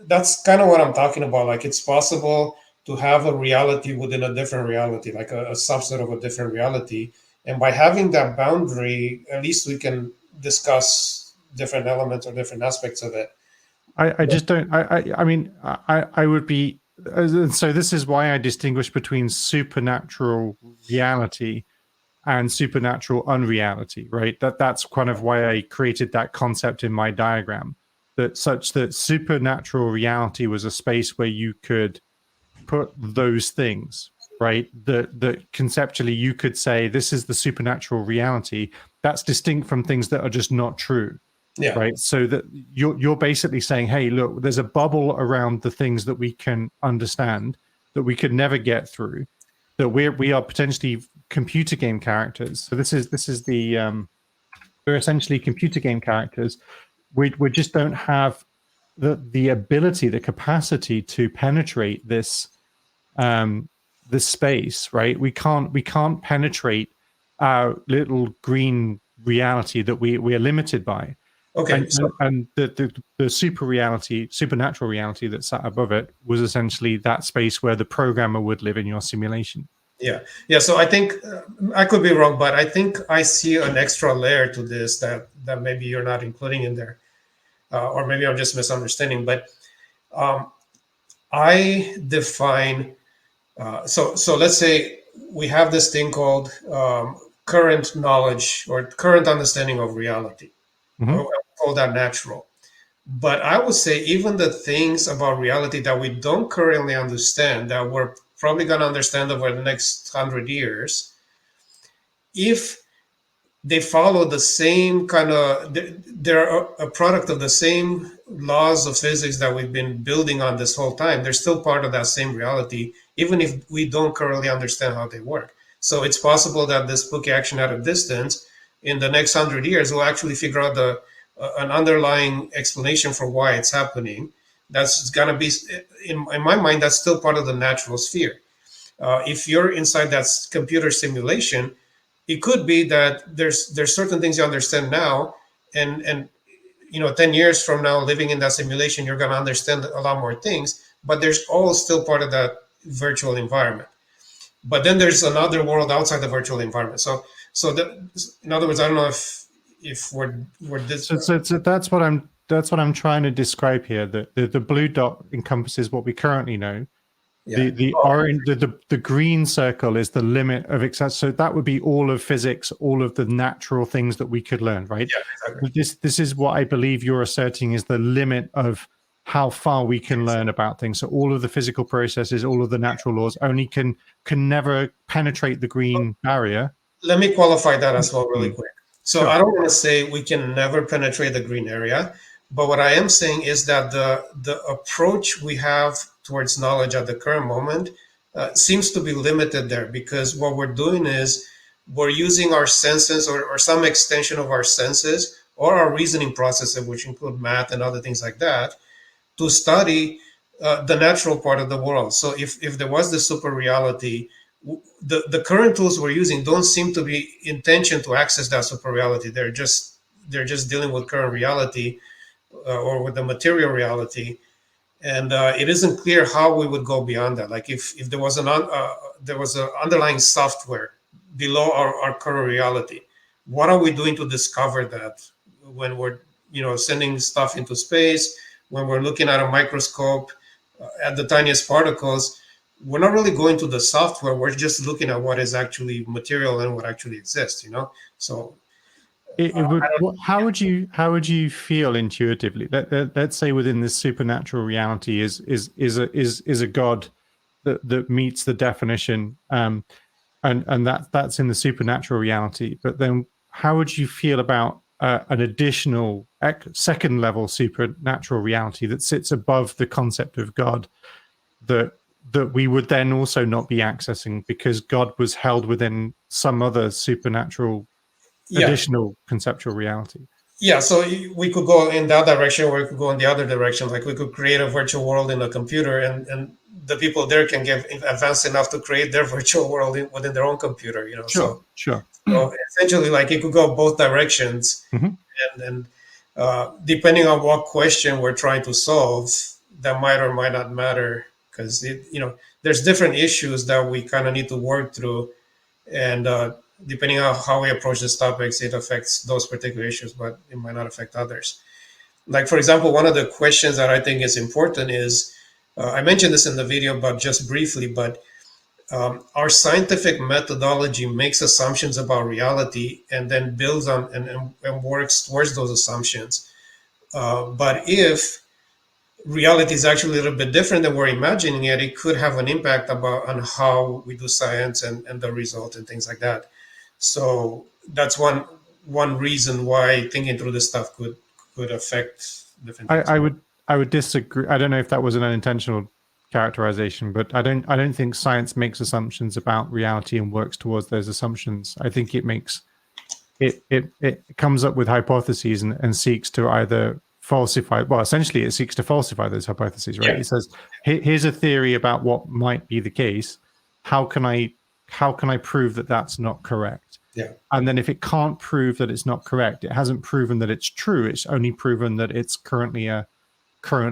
that's kind of what I'm talking about. Like it's possible to have a reality within a different reality, like a subset of a different reality. And by having that boundary, at least we can discuss different elements or different aspects of it. I just don't. I mean, I would be. So this is why I distinguish between supernatural reality and supernatural unreality, right? That's kind of why I created that concept in my diagram. That such that supernatural reality was a space where you could put those things, right? That conceptually you could say this is the supernatural reality. That's distinct from things that are just not true. Yeah. Right. So that you're basically saying, hey, look, there's a bubble around the things that we can understand that we could never get through, that we are potentially computer game characters. So this is the we're essentially computer game characters. We just don't have the ability, the capacity to penetrate this this space, right? We can't penetrate our little green reality that we are limited by. Okay. And the supernatural reality that sat above it was essentially that space where the programmer would live in your simulation. Yeah. Yeah. So I think I could be wrong, but I think I see an extra layer to this that maybe you're not including in there, or maybe I'm just misunderstanding. But I define so let's say we have this thing called current knowledge or current understanding of reality. Mm-hmm. I call that natural. But I would say even the things about reality that we don't currently understand, that we're probably going to understand over the next 100 years, if they follow the same kind of, they're a product of the same laws of physics that we've been building on this whole time. They're still part of that same reality, even if we don't currently understand how they work. So it's possible that this spooky action at a distance in the next 100 years will actually figure out an underlying explanation for why it's happening. That's going to be, in my mind, that's still part of the natural sphere. If you're inside that computer simulation, it could be that there's certain things you understand now, and 10 years from now, living in that simulation, you're going to understand a lot more things, but there's all still part of that virtual environment. But then there's another world outside the virtual environment. So in other words, I don't know if we're this. So that's what I'm trying to describe here. The blue dot encompasses what we currently know. Yeah. The orange, the green circle is the limit of access. So that would be all of physics, all of the natural things that we could learn, right? Yeah, exactly. This is what I believe you're asserting is the limit of how far we can learn about things. So all of the physical processes, all of the natural laws only can never penetrate the green barrier. Let me qualify that as well really quick. So Sure. I don't want to say we can never penetrate the green area, but what I am saying is that the approach we have towards knowledge at the current moment seems to be limited there, because what we're doing is we're using our senses, or some extension of our senses, or our reasoning processes, which include math and other things like that, to study the natural part of the world. So if there was the super reality, the current tools we're using don't seem to be intention to access that super reality. They're just dealing with current reality, or with the material reality, and it isn't clear how we would go beyond that. Like if there was there was an underlying software below our current reality, what are we doing to discover that when we're sending stuff into space, when we're looking at a microscope at the tiniest particles? We're not really going to the software. We're just looking at what is actually material and what actually exists. So How would you feel intuitively? Let's say within this supernatural reality is a god that meets the definition, and that's in the supernatural reality. But then, how would you feel about an additional second level supernatural reality that sits above the concept of God, that that we would then also not be accessing because God was held within some other supernatural Yeah. additional conceptual reality. Yeah, so we could go in that direction, or we could go in the other direction. Like we could create a virtual world in a computer, and the people there can get advanced enough to create their virtual world within their own computer. Sure, sure. So essentially, like it could go both directions, Mhm. and depending on what question we're trying to solve, that might or might not matter because there's different issues that we kind of need to work through, and depending on how we approach these topics, it affects those particular issues, but it might not affect others. Like, for example, one of the questions that I think is important is I mentioned this in the video, but just briefly, but our scientific methodology makes assumptions about reality and then builds on and works towards those assumptions. But if reality is actually a little bit different than we're imagining it, it could have an impact about on how we do science and the result and things like that. So that's one reason why thinking through this stuff could affect different things. I would disagree. I don't know if that was an unintentional characterization, but I don't think science makes assumptions about reality and works towards those assumptions. I think it makes it comes up with hypotheses and seeks to either falsify. Well, essentially, it seeks to falsify those hypotheses, right? Yeah. It says, "Here's a theory about what might be the case. How can I prove that that's not correct?" Yeah. And then if it can't prove that it's not correct, it hasn't proven that it's true. It's only proven that it's currently a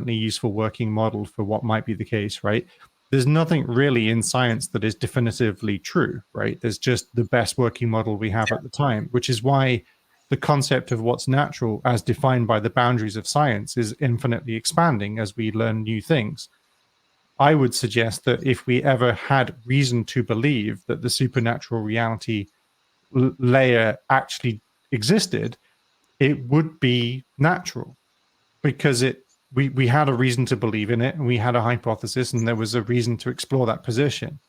useful working model for what might be the case, right? There's nothing really in science that is definitively true, right? There's just the best working model we have at the time, which is why the concept of what's natural as defined by the boundaries of science is infinitely expanding as we learn new things. I would suggest that if we ever had reason to believe that the supernatural reality layer actually existed, it would be natural because we had a reason to believe in it and we had a hypothesis and there was a reason to explore that position.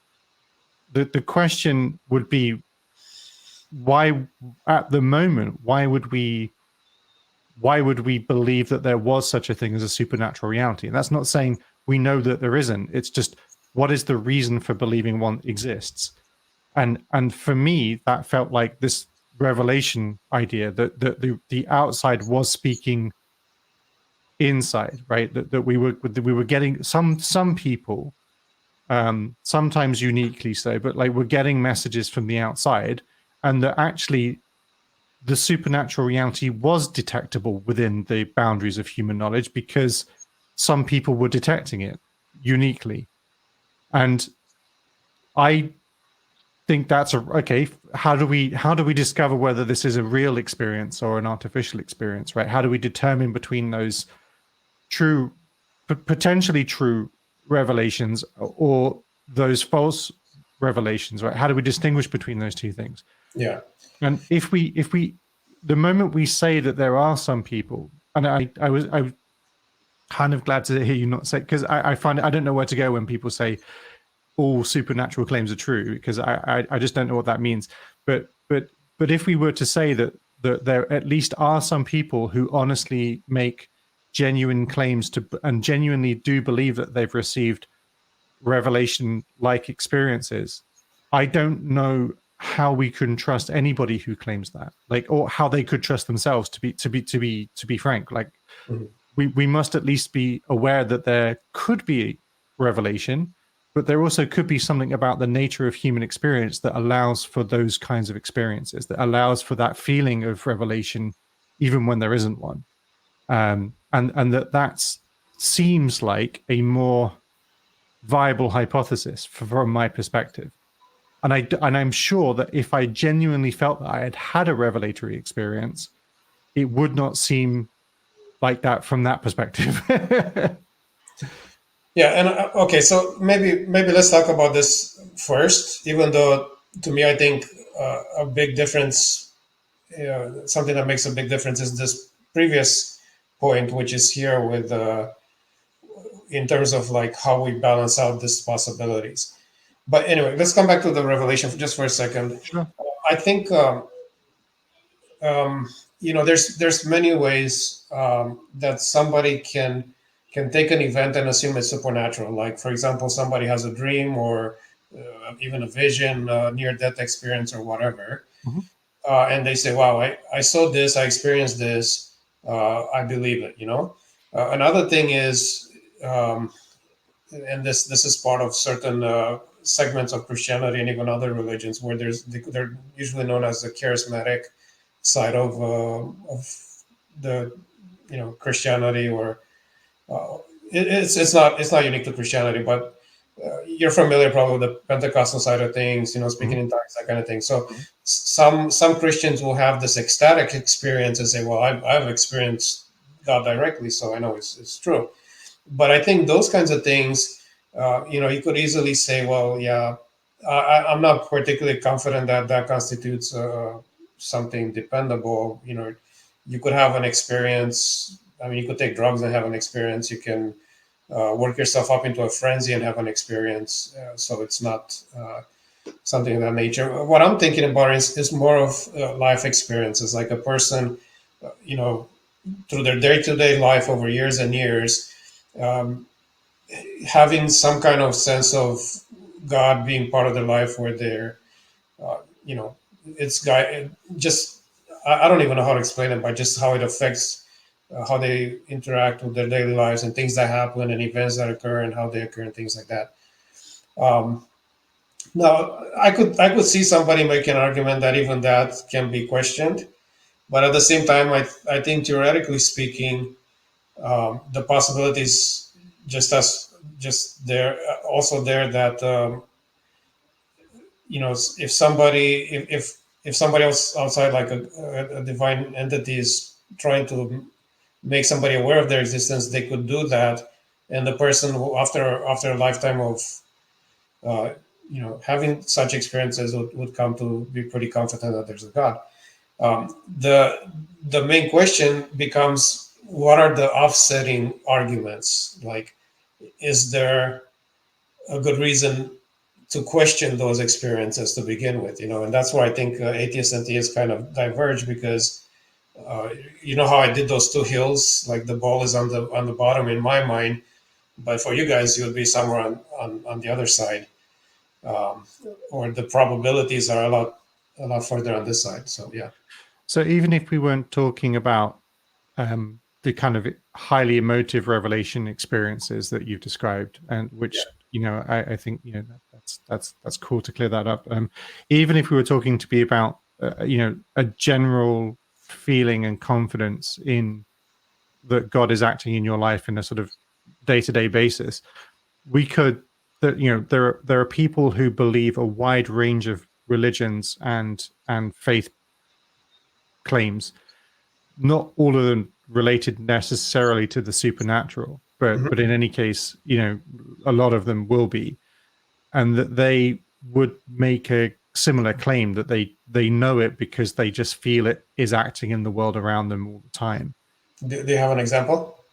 The question would be, why at the moment, why would we believe that there was such a thing as a supernatural reality? And that's not saying we know that there isn't. It's just, what is the reason for believing one exists? And for me, that felt like this revelation idea that the outside was speaking inside, right? That we were getting some people, sometimes uniquely so, but like we're getting messages from the outside, and that actually the supernatural reality was detectable within the boundaries of human knowledge because some people were detecting it uniquely. And I think that's okay. How do we discover whether this is a real experience or an artificial experience, right? How do we determine between those true, potentially true revelations or those false revelations, right? How do we distinguish between those two things? Yeah. And if we the moment we say that there are some people, and I was kind of glad to hear you not say, because I find I don't know where to go when people say all supernatural claims are true, because I just don't know what that means. But if we were to say that there at least are some people who honestly make genuine claims to and genuinely do believe that they've received revelation like experiences, I don't know how we can trust anybody who claims that, like, or how they could trust themselves, to be frank. Like, Mhm. we must at least be aware that there could be revelation, but there also could be something about the nature of human experience that allows for those kinds of experiences, that allows for that feeling of revelation even when there isn't one. And that seems like a more viable hypothesis from my perspective. And I'm sure that if I genuinely felt that I had had a revelatory experience, it would not seem like that from that perspective. Yeah, and okay, so maybe let's talk about this first. Even though to me, I think a big difference, something that makes a big difference, is this previous point, which is here with in terms of like how we balance out these possibilities. But anyway, let's come back to the revelation just for a second. Sure. I think there's many ways that somebody can can take an event and assume it's supernatural. Like, for example, somebody has a dream or even a vision, near death experience, or whatever. Mhm. And they say, wow, I saw this, I experienced this, I believe it, you know? Another thing is, um, and this is part of certain segments of Christianity and even other religions, where they're usually known as the charismatic side of the, you know, Christianity, or uh, it's not unique to Christianity, but you're familiar probably with the Pentecostal side of things, you know, speaking Mhm. in tongues, that kind of thing. So some Christians will have this ecstatic experience and say, "Well, I've experienced God directly, so I know it's true." But I think those kinds of things, you know, you could easily say, "Well, yeah, I'm not particularly confident that that constitutes something dependable." You know, you could have an experience. I mean, you could take drugs and have an experience. You can work yourself up into a frenzy and have an experience. So it's not something of that nature. What I'm thinking about is more of life experiences, like a person, you know, through their day-to-day life over years and years, um, having some kind of sense of God being part of their life, where they're, you know, it's guy just I don't even know how to explain it, but just how it affects how they interact with their daily lives and things that happen and events that occur and how they occur and things like that. Um, Now, I could see somebody make an argument that even that can be questioned, but at the same time, I think theoretically speaking, the possibilities just there also there that you know, if somebody if somebody else outside, like a divine entity, is trying to make somebody aware of their existence, they could do that, and the person who, after a lifetime of uh, you know, having such experiences, would come to be pretty confident that there's a God. The main question becomes, what are the offsetting arguments? Like, is there a good reason to question those experiences to begin with? You know, and that's where I think atheists and theists kind of diverge, because uh, you know how I did those two hills, like the ball is on the bottom in my mind, but for you guys, you would be somewhere on the other side, um, or the probabilities are a lot further on this side. So yeah. So even if we weren't talking about the kind of highly emotive revelation experiences that you've described, and Yeah. which, you know, I think, you know, that's cool to clear that up. Even if we were talking to be about you know, a general feeling and confidence in that God is acting in your life in a sort of day-to-day basis, we could, that, you know, there are people who believe a wide range of religions and faith claims, not all of them related necessarily to the supernatural, Mhm. but in any case, you know, a lot of them will be, and that they would make a similar claim that they know it because they just feel it is acting in the world around them all the time. Do you have an example?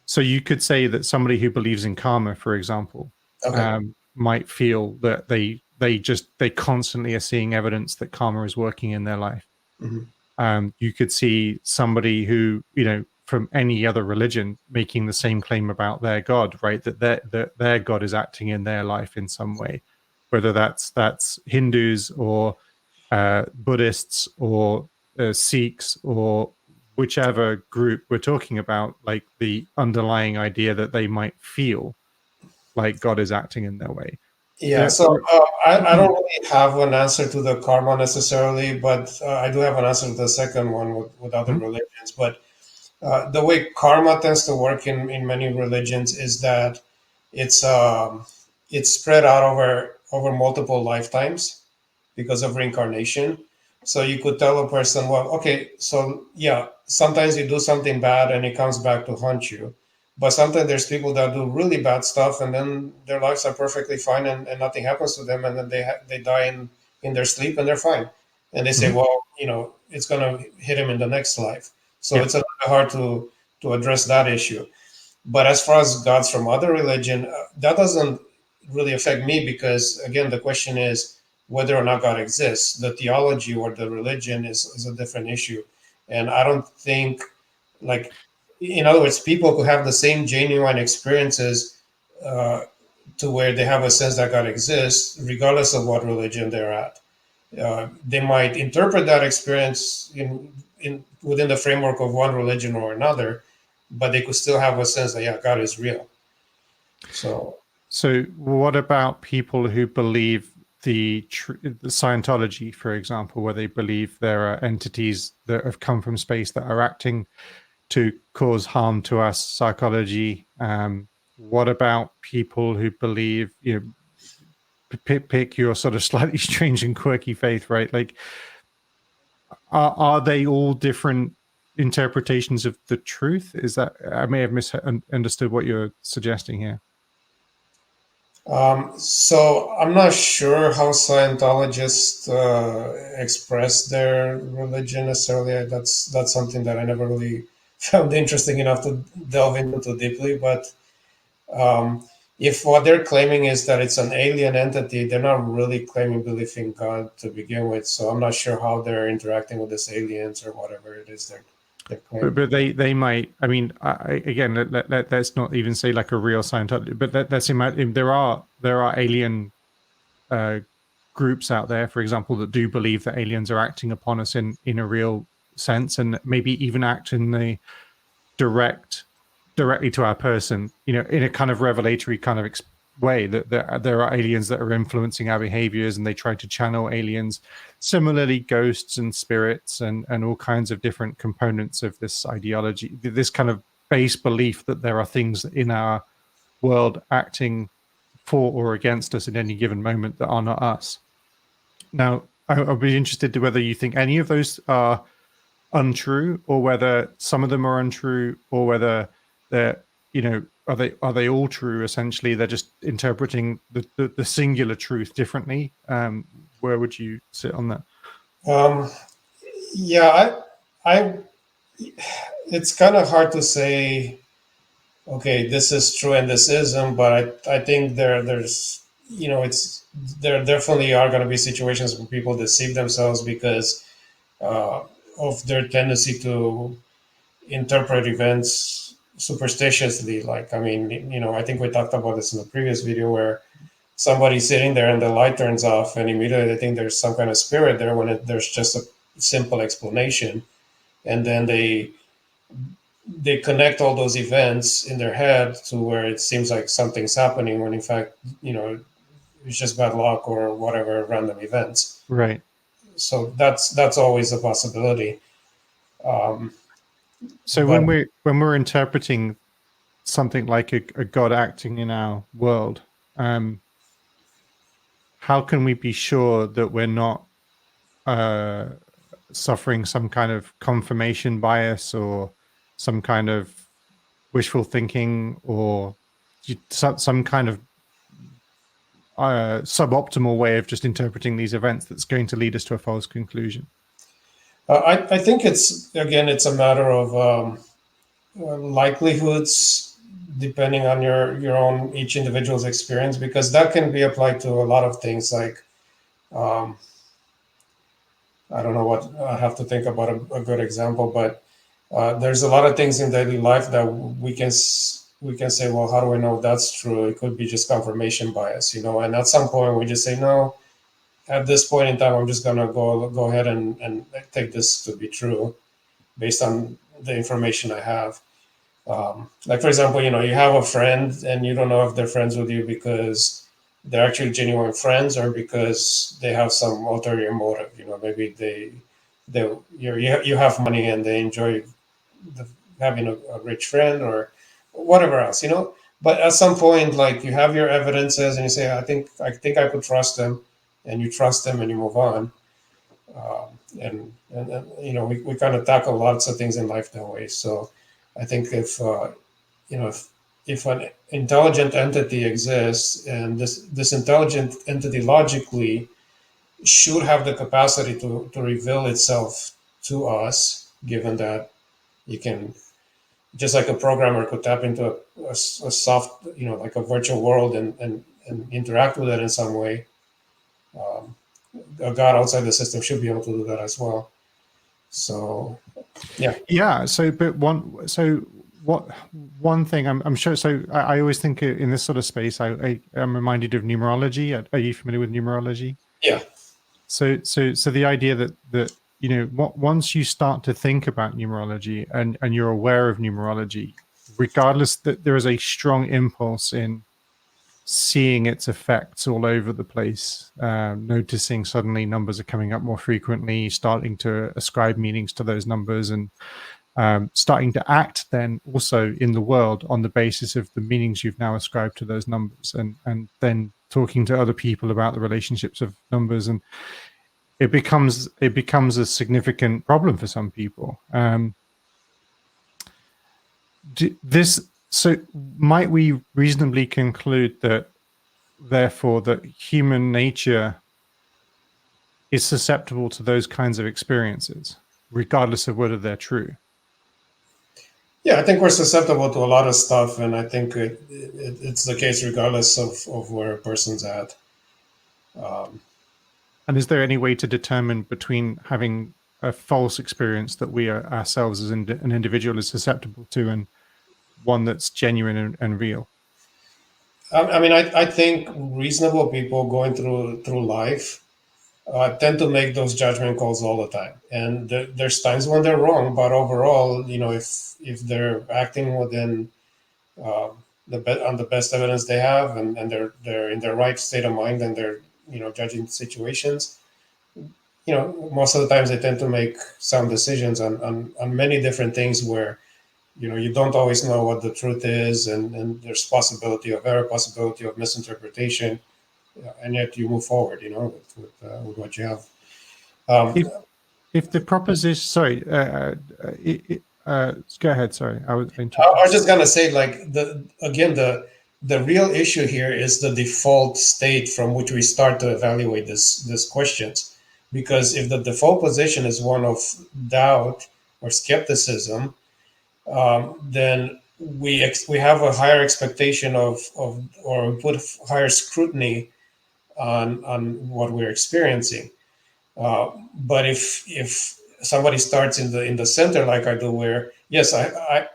So you could say that somebody who believes in karma, for example, Okay. might feel that they constantly are seeing evidence that karma is working in their life. Hmm. You could see somebody who, you know, from any other religion making the same claim about their god, right? That their god is acting in their life in some way, whether that's Hindus or Buddhists or Sikhs or whichever group we're talking about. Like the underlying idea that they might feel like God is acting in their way. Yeah, There, so I don't really have an answer to the karma necessarily, but I do have an answer to the second one with other religions. But the way karma tends to work in many religions is that it's um, it's spread out over multiple lifetimes because of reincarnation. So you could tell a person, well, okay, so yeah, sometimes you do something bad and it comes back to haunt you. But sometimes there's people that do really bad stuff and then their lives are perfectly fine, and nothing happens to them, and then they die in their sleep and they're fine. And they say, Mhm. well, you know, it's gonna hit him in the next life. So Yeah. it's a little bit hard to address that issue. But as far as gods from other religion, that doesn't really affect me, because again, the question is whether or not God exists. The theology or the religion is a different issue, and I don't think, like, in other words, people could have the same genuine experiences uh, to where they have a sense that God exists, regardless of what religion they're at. They might interpret that experience in within the framework of one religion or another, but they could still have a sense that yeah, God is real. So So, what about people who believe the Scientology, for example, where they believe there are entities that have come from space that are acting to cause harm to us, psychology? What about people who believe, pick your sort of slightly strange and quirky faith, right? Like, are they all different interpretations of the truth? Is that, I may have misunderstood what you're suggesting here. so I'm not sure how Scientologists express their religion necessarily. That's something that I never really found interesting enough to delve into too deeply. But um, if what they're claiming is that it's an alien entity, they're not really claiming belief in God to begin with. So I'm not sure how they're interacting with these aliens or whatever it is they're claiming. But they might. I mean, again, let's not even say like a real Scientology. But let's imagine there are alien uh, groups out there, for example, that do believe that aliens are acting upon us in a real sense, and maybe even act in the directly to our person, in a kind of revelatory kind of way, that there are aliens that are influencing our behaviors, and they try to channel aliens. Similarly, ghosts and spirits and all kinds of different components of this ideology, this kind of base belief that there are things in our world acting for or against us at any given moment that are not us. Now, I'll be interested to whether you think any of those are untrue, or whether some of them are untrue, or whether they're, are they all true? Essentially, they're just interpreting the singular truth differently. Where would you sit on that? Um, yeah, I it's kind of hard to say okay, this is true and this isn't, but I think there's it's there definitely are going to be situations where people deceive themselves because uh, of their tendency to interpret events superstitiously. Like I mean, I think we talked about this in the previous video where somebody's sitting there and the light turns off and immediately they think there's some kind of spirit there when there's just a simple explanation, and then they connect all those events in their head to where it seems like something's happening when in fact it's just bad luck or whatever random events. Right. So that's always a possibility. um, So but when we're interpreting something like a god acting in our world, um, how can we be sure that we're not uh, suffering some kind of confirmation bias, or some kind of wishful thinking, or some kind of suboptimal way of just interpreting these events that's going to lead us to a false conclusion? I think it's a matter of likelihoods depending on your own each individual's experience, because that can be applied to a lot of things like um, I don't know what I have to think about a good example, but there's a lot of things in daily life that we can say, well, how do I know that's true? It could be just confirmation bias, and at some point we just say, no, at this point in time, I'm just gonna go ahead and take this to be true based on the information I have. Like for example, you have a friend and you don't know if they're friends with you because they're actually genuine friends or because they have some ulterior motive. Maybe they you have money and they enjoy the, having a rich friend or whatever else. But at some point, like you have your evidences and you say, I think I could trust them, and you trust them and you move on. And we kind of tackle lots of things in life that way. So I think if an intelligent entity exists and this intelligent entity logically should have the capacity to reveal itself to us, given that you can, just like a programmer could tap into a soft, like a virtual world and interact with it in some way. Um, a god outside the system should be able to do that as well. So, yeah. Yeah. So what one thing I'm sure. So I always think in this sort of space, I am reminded of numerology. Are you familiar with numerology? Yeah. So the idea that once you start to think about numerology and you're aware of numerology, regardless, that there is a strong impulse in seeing its effects all over the place, noticing suddenly numbers are coming up more frequently, starting to ascribe meanings to those numbers, and starting to act then also in the world on the basis of the meanings you've now ascribed to those numbers, and then talking to other people about the relationships of numbers, and it becomes a significant problem for some people. So might we reasonably conclude that therefore that human nature is susceptible to those kinds of experiences, regardless of whether they're true? Yeah, I think we're susceptible to a lot of stuff, and I think it's the case regardless of where a person's at. And is there any way to determine between having a false experience that we are ourselves as an individual is susceptible to and one that's genuine and real? I mean, I think reasonable people going through life tend to make those judgment calls all the time, and there's times when they're wrong. But overall, if they're acting within on the best evidence they have, and they're in their right state of mind, and they're judging situations, most of the times they tend to make sound decisions on many different things where you don't always know what the truth is, and there's possibility of error, possibility of misinterpretation, and yet you move forward, with what you have. Um, If the proposition, sorry, go ahead. Sorry, I was I interrupted. was just gonna say, like, the real issue here is the default state from which we start to evaluate this questions, because if the default position is one of doubt or skepticism, then we have a higher expectation of or we put higher scrutiny on what we're experiencing. But if somebody starts in the center like I do, where yes, I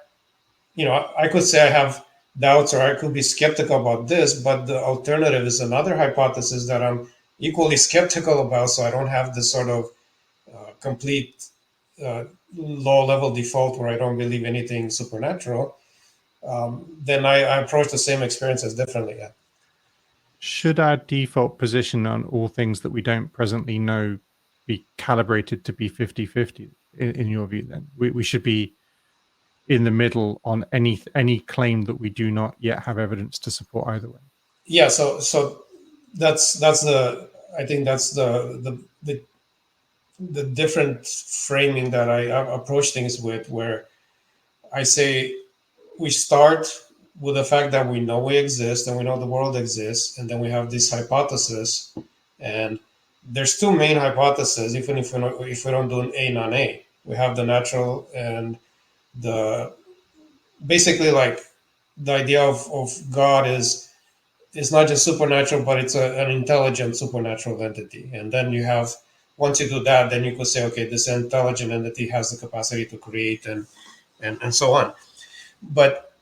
could say I have doubts or I could be skeptical about this, but the alternative is another hypothesis that I'm equally skeptical about, so I don't have this sort of complete uh, low level default where I don't believe anything supernatural. Then I approach the same experiences differently. Yeah. Should our default position on all things that we don't presently know be calibrated to be 50-50 in your view? Then we should be in the middle on any claim that we do not yet have evidence to support either way. Yeah. So that's the I think that's the different framing that I approach things with, where I say we start with the fact that we know we exist and we know the world exists, and then we have this hypothesis, and there's two main hypotheses. Even if we don't do A non A, we have the natural and the basically, like, the idea of God is not just supernatural, but it's an intelligent supernatural entity. And then you have, once you do that, then you could say, okay, this intelligent entity has the capacity to create and so on. But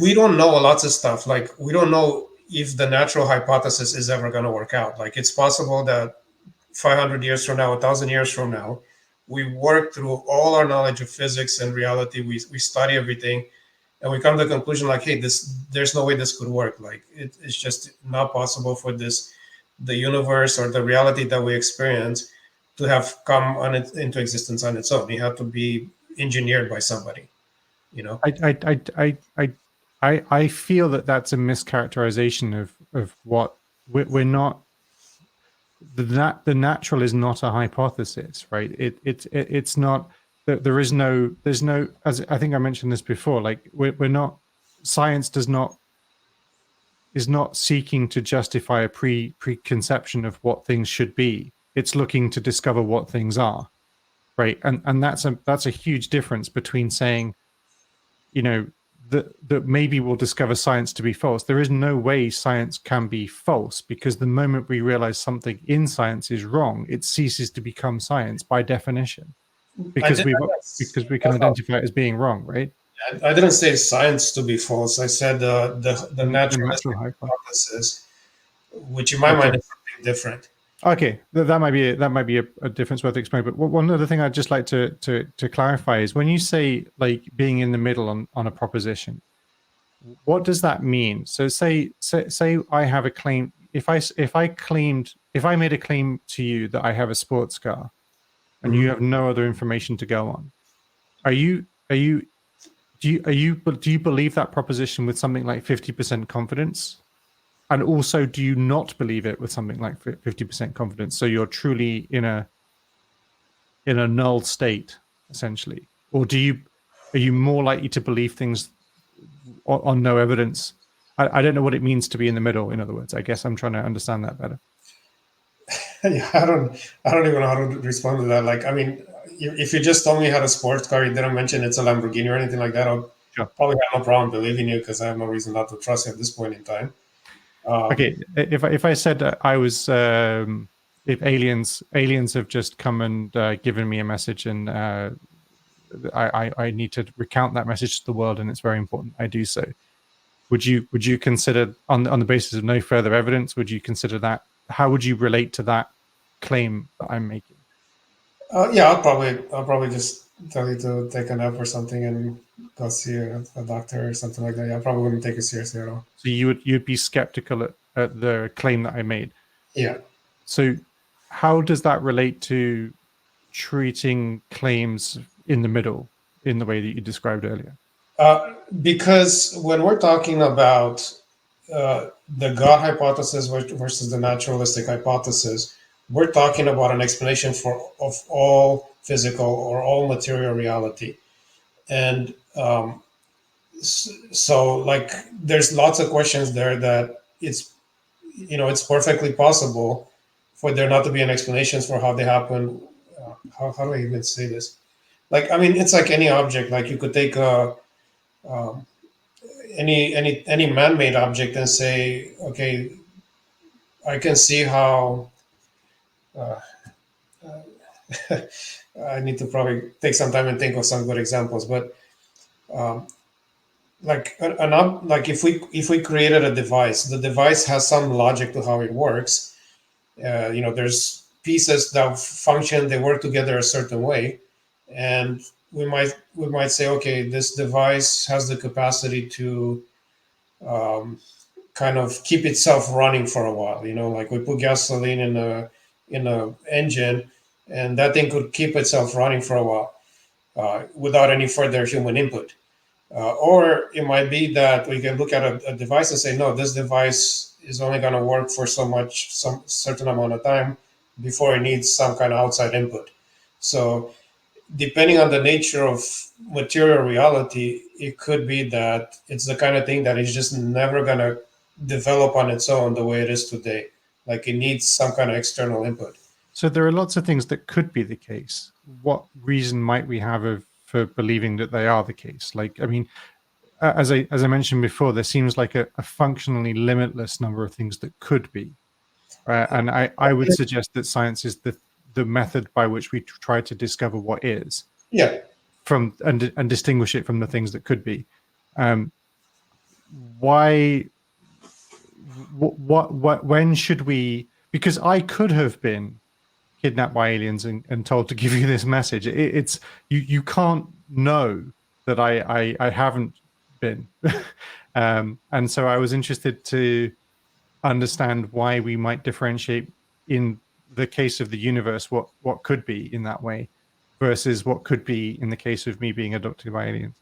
we don't know lots of stuff. Like, we don't know if the natural hypothesis is ever going to work out. Like, it's possible that 500 years from now, 1,000 years from now, we work through all our knowledge of physics and reality. We study everything, and we come to the conclusion, like, hey, there's no way this could work. Like, it's just not possible for the universe or the reality that we experience to have come into existence on its own. It had to be engineered by somebody, you know. I feel that that's a mischaracterization of what we're not. The natural is not a hypothesis, right? It's not that there's no, as I think I mentioned this before, like we're not, science is not seeking to justify a preconception of what things should be. It's looking to discover what things are, right? And that's a huge difference between saying, that maybe we'll discover science to be false. There is no way science can be false, because the moment we realize something in science is wrong, it ceases to become science by definition. because I because we can identify it as being wrong, right? I didn't say science to be false. I said the The naturalistic natural hypothesis. hypothesis, which in my mind Okay. is something different. Okay, that might be a difference worth explaining. But one other thing I'd just like to clarify is when you say like being in the middle on a proposition, what does that mean? So say I have a claim. If I made a claim to you that I have a sports car, and you Mhm. have no other information to go on, are you do you believe that proposition with something like 50% confidence? And also, do you not believe it with something like 50% confidence? So you're truly in a null state, essentially, or are you more likely to believe things on no evidence? I don't know what it means to be in the middle. In other words, I guess I'm trying to understand that better. Yeah, I don't even know how to respond to that. Like, I mean, if you just told me you had a sports car, you didn't mention it's a Lamborghini or anything like that, I'll Sure. probably have no problem believing you because I have no reason not to trust you at this point in time. Okay, if I said I was if aliens have just come and given me a message and I need to recount that message to the world and it's very important I do so. Would you consider on the basis of no further evidence? Would you consider that? How would you relate to that claim that I'm making? Yeah, I'll probably just tell you to take a nap or something and go see a doctor or something like that. Yeah, I probably wouldn't take it seriously at all. So you'd be skeptical at the claim that I made. Yeah. So how does that relate to treating claims in the middle in the way that you described earlier? Because when we're talking about the God hypothesis versus the naturalistic hypothesis, we're talking about an explanation of all physical or all material reality. And so, like, there's lots of questions there that it's perfectly possible for there not to be an explanation for how they happen. How do I even say this? Like, I mean, it's like any object. Like, you could take um, any man-made object and say, okay, I can see how. Uh, I need to probably take some time and think of some good examples, but um, like like if we created a device, the device has some logic to how it works. There's pieces that function, they work together a certain way, and we might say, okay, this device has the capacity to um, kind of keep itself running for a while. Like we put gasoline in a engine, and that thing could keep itself running for a while without any further human input. Or it might be that we can look at a device and say, no, this device is only going to work for some certain amount of time before it needs some kind of outside input. So depending on the nature of material reality, it could be that it's the kind of thing that is just never going to develop on its own the way it is today. Like it needs some kind of external input. So there are lots of things that could be the case. What reason might we have for believing that they are the case? Like, I mean, as I mentioned before, there seems like a functionally limitless number of things that could be. And I would suggest that science is the method by which we try to discover what is Yeah. and distinguish it from the things that could be. Um, why? What? When should we? Because I could have been kidnapped by aliens and told to give you this message. It's you can't know that I haven't been. And so I was interested to understand why we might differentiate in the case of the universe what could be in that way versus what could be in the case of me being adopted by aliens.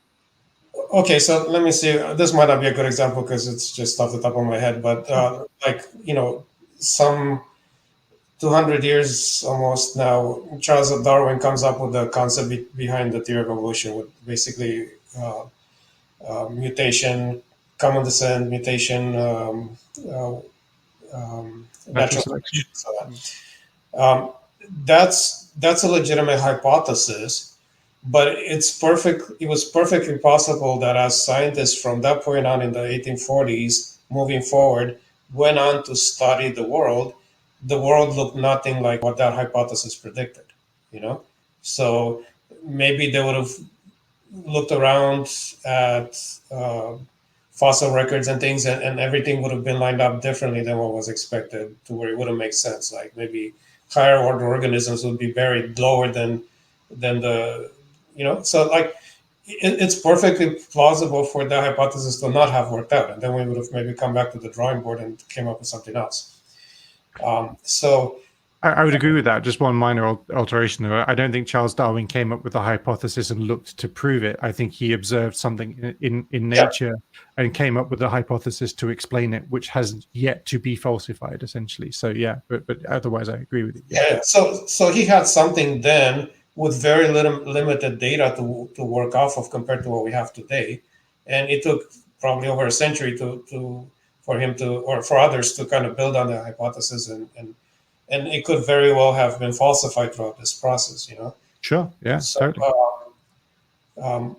Okay, so let me see. This might not be a good example because it's just off the top of my head, but Sure. like, some 200 years almost now, Charles Darwin comes up with the concept behind the theory of evolution, with basically mutation, common descent, mutation, uh, Natural natural selection. selection. So um, that's a legitimate hypothesis, but it was perfectly possible that as scientists from that point on in the 1840s, moving forward, went on to study the world looked nothing like what that hypothesis predicted. You know, so maybe they would have looked around at fossil records and things, and everything would have been lined up differently than what was expected, to where it wouldn't make sense. Like maybe higher order organisms would be buried lower than the, so like it's perfectly plausible for the hypothesis to not have worked out, and then we would have maybe come back to the drawing board and came up with something else. So I would agree with that. Just one minor alteration. I don't think Charles Darwin came up with a hypothesis and looked to prove it. I think he observed something in nature and came up with a hypothesis to explain it, which has yet to be falsified, essentially. So yeah, but otherwise, I agree with you. Yeah. So he had something then with very limited data to work off of compared to what we have today, and it took probably over a century to for him to, or for others to kind of build on the hypothesis, and it could very well have been falsified throughout this process. Sure. Yeah. So, totally.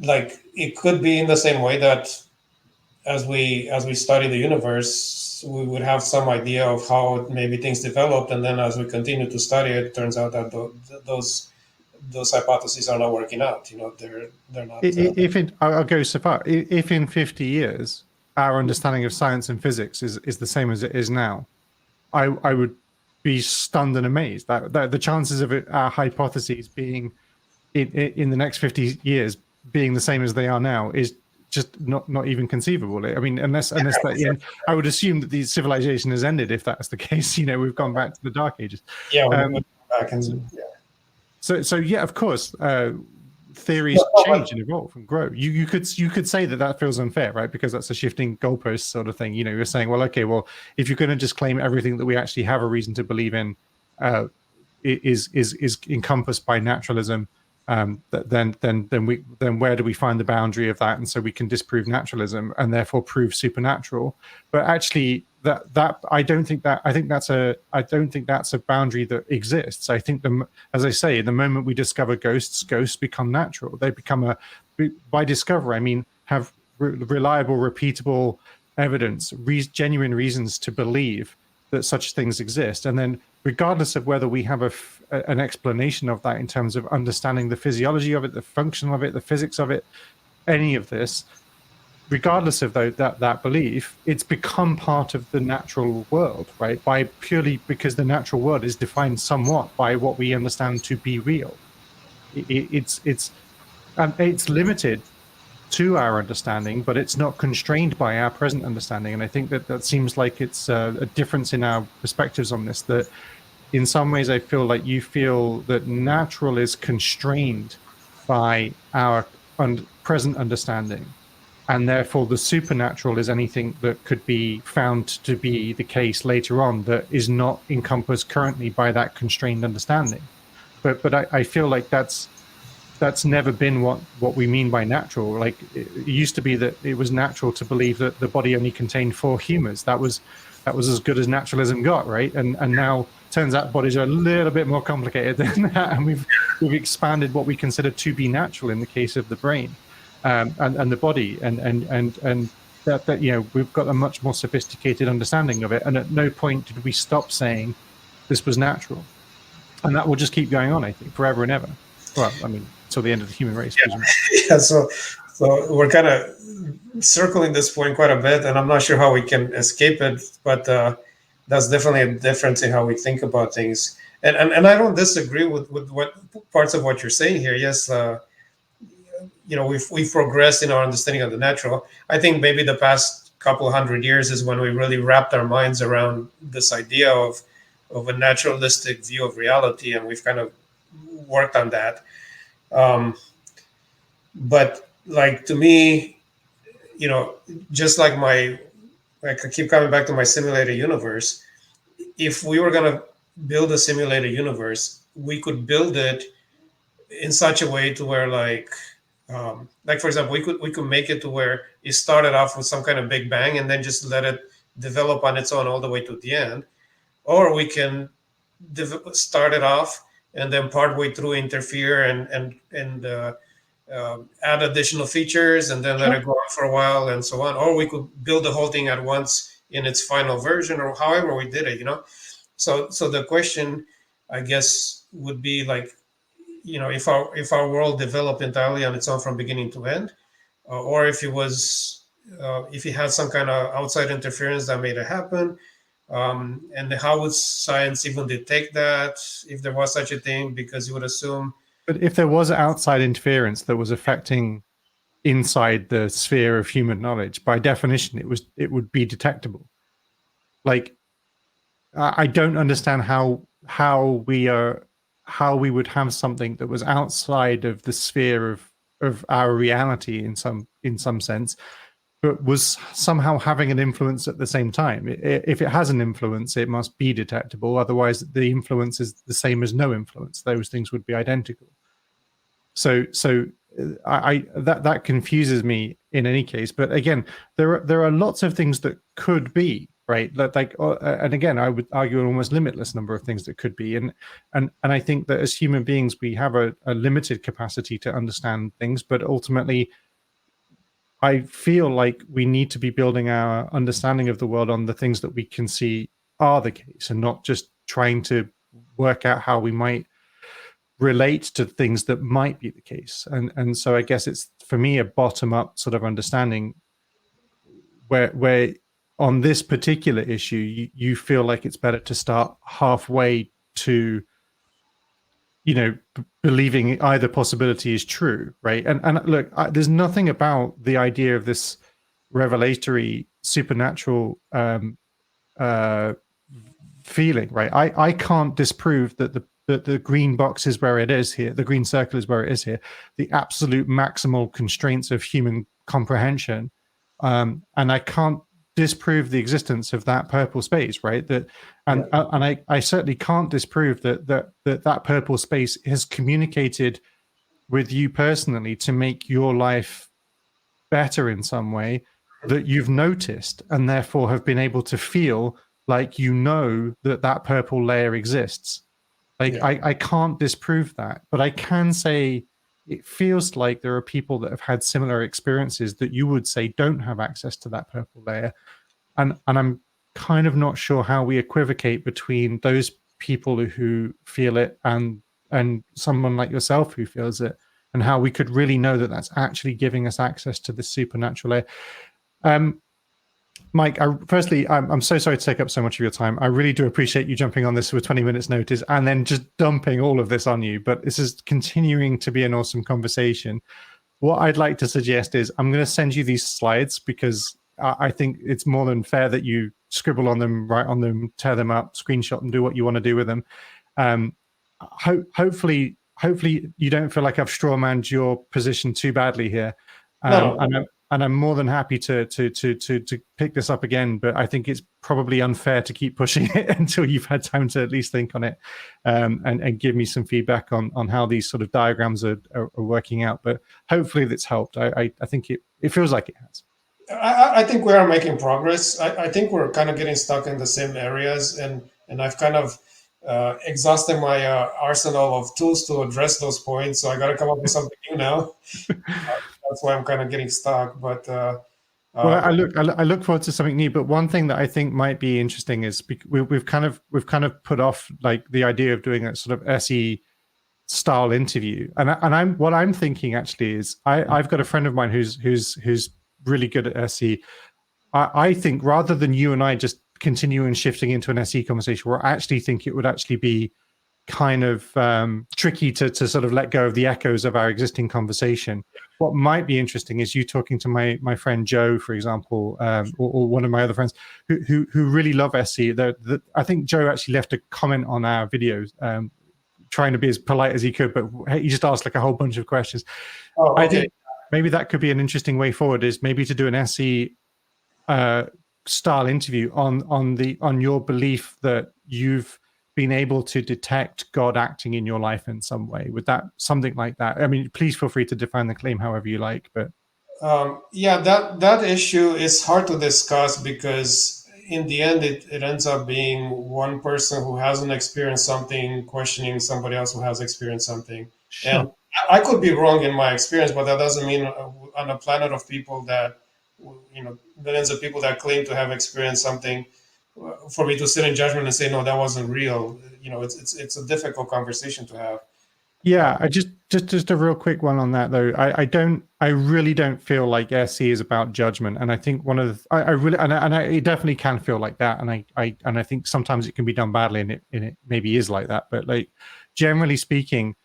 Like it could be in the same way that as we study the universe, we would have some idea of how maybe things developed, and then as we continue to study it, it turns out that those hypotheses are not working out. They're not. I'll go so far. If in 50 years our understanding of science and physics is the same as it is now, I would be stunned and amazed that the chances of our hypotheses being in the next 50 years being the same as they are now is just not even conceivable. I mean, unless that, I would assume that the civilization has ended if that's the case. We've gone back to the Dark Ages. Yeah, we went back and So yeah, of course, theories change and evolve and grow. You could say that feels unfair, right? Because that's a shifting goalpost sort of thing. You're saying, well, okay, well, if you're going to just claim everything that we actually have a reason to believe in is encompassed by naturalism, then where do we find the boundary of that? And so we can disprove naturalism and therefore prove supernatural. But actually, I don't think that's a boundary that exists. I think as I say, the moment we discover ghosts become natural. They become by discover, I mean have reliable, repeatable evidence, genuine reasons to believe that such things exist. And then regardless of whether we have an explanation of that in terms of understanding the physiology of it, the function of it, the physics of it, any of this, regardless of that belief, it's become part of the natural world, right? Purely because the natural world is defined somewhat by what we understand to be real. It's limited to our understanding, but it's not constrained by our present understanding. And I think that seems like it's a difference in our perspectives on this, that in some ways I feel like you feel that natural is constrained by our present understanding, and therefore the supernatural is anything that could be found to be the case later on that is not encompassed currently by that constrained understanding. But I feel like that's never been what we mean by natural. Like it used to be that it was natural to believe that the body only contained 4 humors. That was as good as naturalism got, right? And now turns out bodies are a little bit more complicated than that, and we've expanded what we consider to be natural in the case of the brain and the body, and that we've got a much more sophisticated understanding of it. And at no point did we stop saying this was natural, and that will just keep going on, I think, forever and ever. Well, I mean, till the end of the human race. Yeah. So we're kind of circling this point quite a bit, and I'm not sure how we can escape it, but that's definitely a difference in how we think about things. And I don't disagree with what parts of what you're saying here. Yes, we've progressed in our understanding of the natural. I think maybe the past couple 100 years is when we really wrapped our minds around this idea of a naturalistic view of reality, and we've kind of worked on that. But like, to me, just like I keep coming back to my simulated universe. If we were going to build a simulated universe, we could build it in such a way to where, like for example, we could make it to where it started off with some kind of big bang and then just let it develop on its own all the way to the end. Or we can start it off and then partway through interfere and add additional features and then let it go on for a while and so on. Or we could build the whole thing at once in its final version, or however we did it, So the question, I guess, would be like, if our world developed entirely on its own from beginning to end, or if it had some kind of outside interference that made it happen. And how would science even detect that if there was such a thing? Because you would assume. But if there was outside interference that was affecting inside the sphere of human knowledge, by definition, it would be detectable. Like, I don't understand how we would have something that was outside of the sphere of our reality in some sense, but was somehow having an influence at the same time. If it has an influence, it must be detectable. Otherwise, the influence is the same as no influence. Those things would be identical. So that confuses me in any case. But again, there are lots of things that could be right. Like, and again, I would argue an almost limitless number of things that could be. And I think that as human beings, we have a limited capacity to understand things, but ultimately, I feel like we need to be building our understanding of the world on the things that we can see are the case, and not just trying to work out how we might relate to things that might be the case. And so I guess it's, for me, a bottom up sort of understanding where on this particular issue you feel like it's better to start halfway to believing either possibility is true, right? And look, there's nothing about the idea of this revelatory supernatural uh feeling, right? I can't disprove that the green box is where it is here, the green circle is where it is here, the absolute maximal constraints of human comprehension, and I can't disprove the existence of that purple space, right? That and Yeah. and I certainly can't disprove that purple space has communicated with you personally to make your life better in some way, that you've noticed, and therefore have been able to feel like that purple layer exists. Like, Yeah. I can't disprove that, but I can say it feels like there are people that have had similar experiences that you would say don't have access to that purple layer. And I'm kind of not sure how we equivocate between those people who feel it and someone like yourself who feels it, and how we could really know that that's actually giving us access to the supernatural layer. Mike, firstly, I'm so sorry to take up so much of your time. I really do appreciate you jumping on this with 20 minutes notice and then just dumping all of this on you. But this is continuing to be an awesome conversation. What I'd like to suggest is I'm going to send you these slides, because I think it's more than fair that you scribble on them, write on them, tear them up, screenshot them, do what you want to do with them. Hopefully you don't feel like I've strawmanned your position too badly here. No, And I'm more than happy to pick this up again, but I think it's probably unfair to keep pushing it until you've had time to at least think on it, and give me some feedback on how these sort of diagrams are working out. But hopefully that's helped. I think it feels like it has. I think we are making progress. I think we're kind of getting stuck in the same areas, and I've kind of exhausted my arsenal of tools to address those points. So I got to come up with something new now. That's why I'm kind of getting stuck. But Well, uh, I look forward to something new. But one thing that I think might be interesting is we've kind of put off like the idea of doing a sort of SE style interview, and what I'm thinking actually is I've got a friend of mine who's really good at SE. I think rather than you and I just continuing shifting into an SE conversation, where I actually think it would actually be kind of tricky to sort of let go of the echoes of our existing conversation. What might be interesting is you talking to my friend Joe, for example, or one of my other friends who really love SE. I think Joe actually left a comment on our videos, trying to be as polite as he could, but he just asked like a whole bunch of questions. oh, I okay. think maybe that could be an interesting way forward, is maybe to do an SE style interview on your belief that you've been able to detect God acting in your life in some way. Would that, something like that? I mean, please feel free to define the claim however you like, but Yeah, that issue is hard to discuss because in the end, it ends up being one person who hasn't experienced something questioning somebody else who has experienced something. sure. And I could be wrong in my experience, but that doesn't mean on a planet of people that, millions of people that claim to have experienced something, for me to sit in judgment and say, no, that wasn't real. It's a difficult conversation to have. Yeah, just a real quick one on that though. I really don't feel like SE is about judgment, and I think one of the, I really it definitely can feel like that, and I think sometimes it can be done badly, and it maybe is like that. But like generally speaking,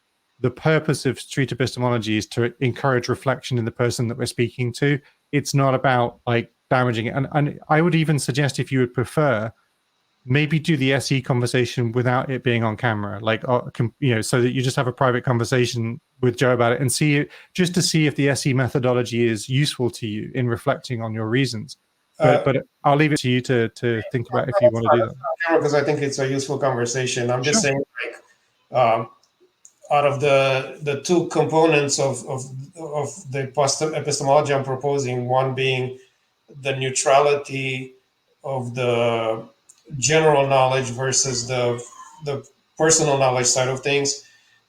the purpose of street epistemology is to encourage reflection in the person that we're speaking to. It's not about like damaging it, and I would even suggest, if you would prefer, maybe do the SE conversation without it being on camera, like, so that you just have a private conversation with Joe about it and see, just to see if the SE methodology is useful to you in reflecting on your reasons. But I'll leave it to you to think about if you want to do that. Because I think it's a useful conversation. I'm just Sure. saying, like, out of the two components of the epistemology I'm proposing, one being the neutrality of the general knowledge versus the personal knowledge side of things.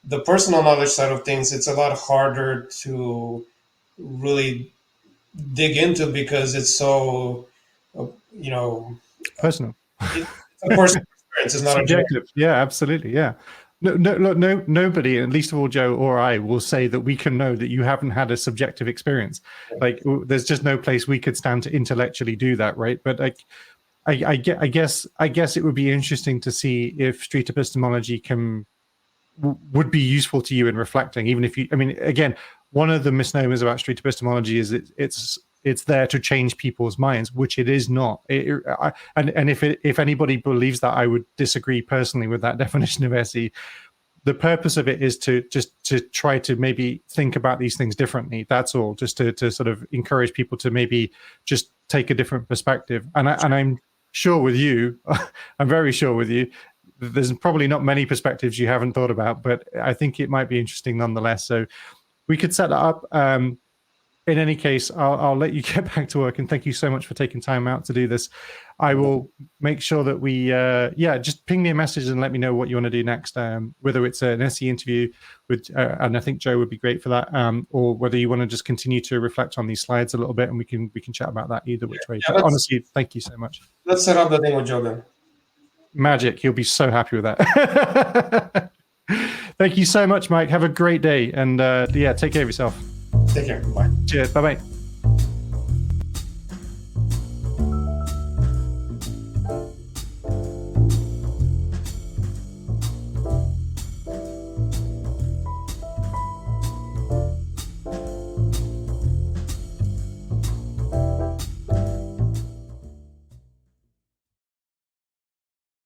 The personal knowledge side of things, it's a lot harder to really dig into because it's so, Personal. it's a personal experience. It's not Subjective. Yeah, absolutely. Yeah. Nobody, and least of all Joe or I, will say that we can know that you haven't had a subjective experience. Like, there's just no place we could stand to intellectually do that, right? But like, I guess it would be interesting to see if street epistemology would be useful to you in reflecting, even if you. I mean, again, one of the misnomers about street epistemology is it's there to change people's minds, which it is not. And if anybody believes that, I would disagree personally with that definition of SE. The purpose of it is to try to maybe think about these things differently. That's all. Just to sort of encourage people to maybe just take a different perspective. And I'm sure with you, I'm very sure with you, there's probably not many perspectives you haven't thought about, but I think it might be interesting nonetheless. So we could set that up. In any case, I'll let you get back to work, and thank you so much for taking time out to do this. I will make sure that we, just ping me a message and let me know what you want to do next, whether it's an SE interview with, and I think Joe would be great for that, or whether you want to just continue to reflect on these slides a little bit, and we can chat about that either which way. But honestly, thank you so much. Let's set up the thing with Joe then. Magic. He'll be so happy with that. Thank you so much, Mike. Have a great day, and take care of yourself. Take care. Bye. Cheers. Bye-bye.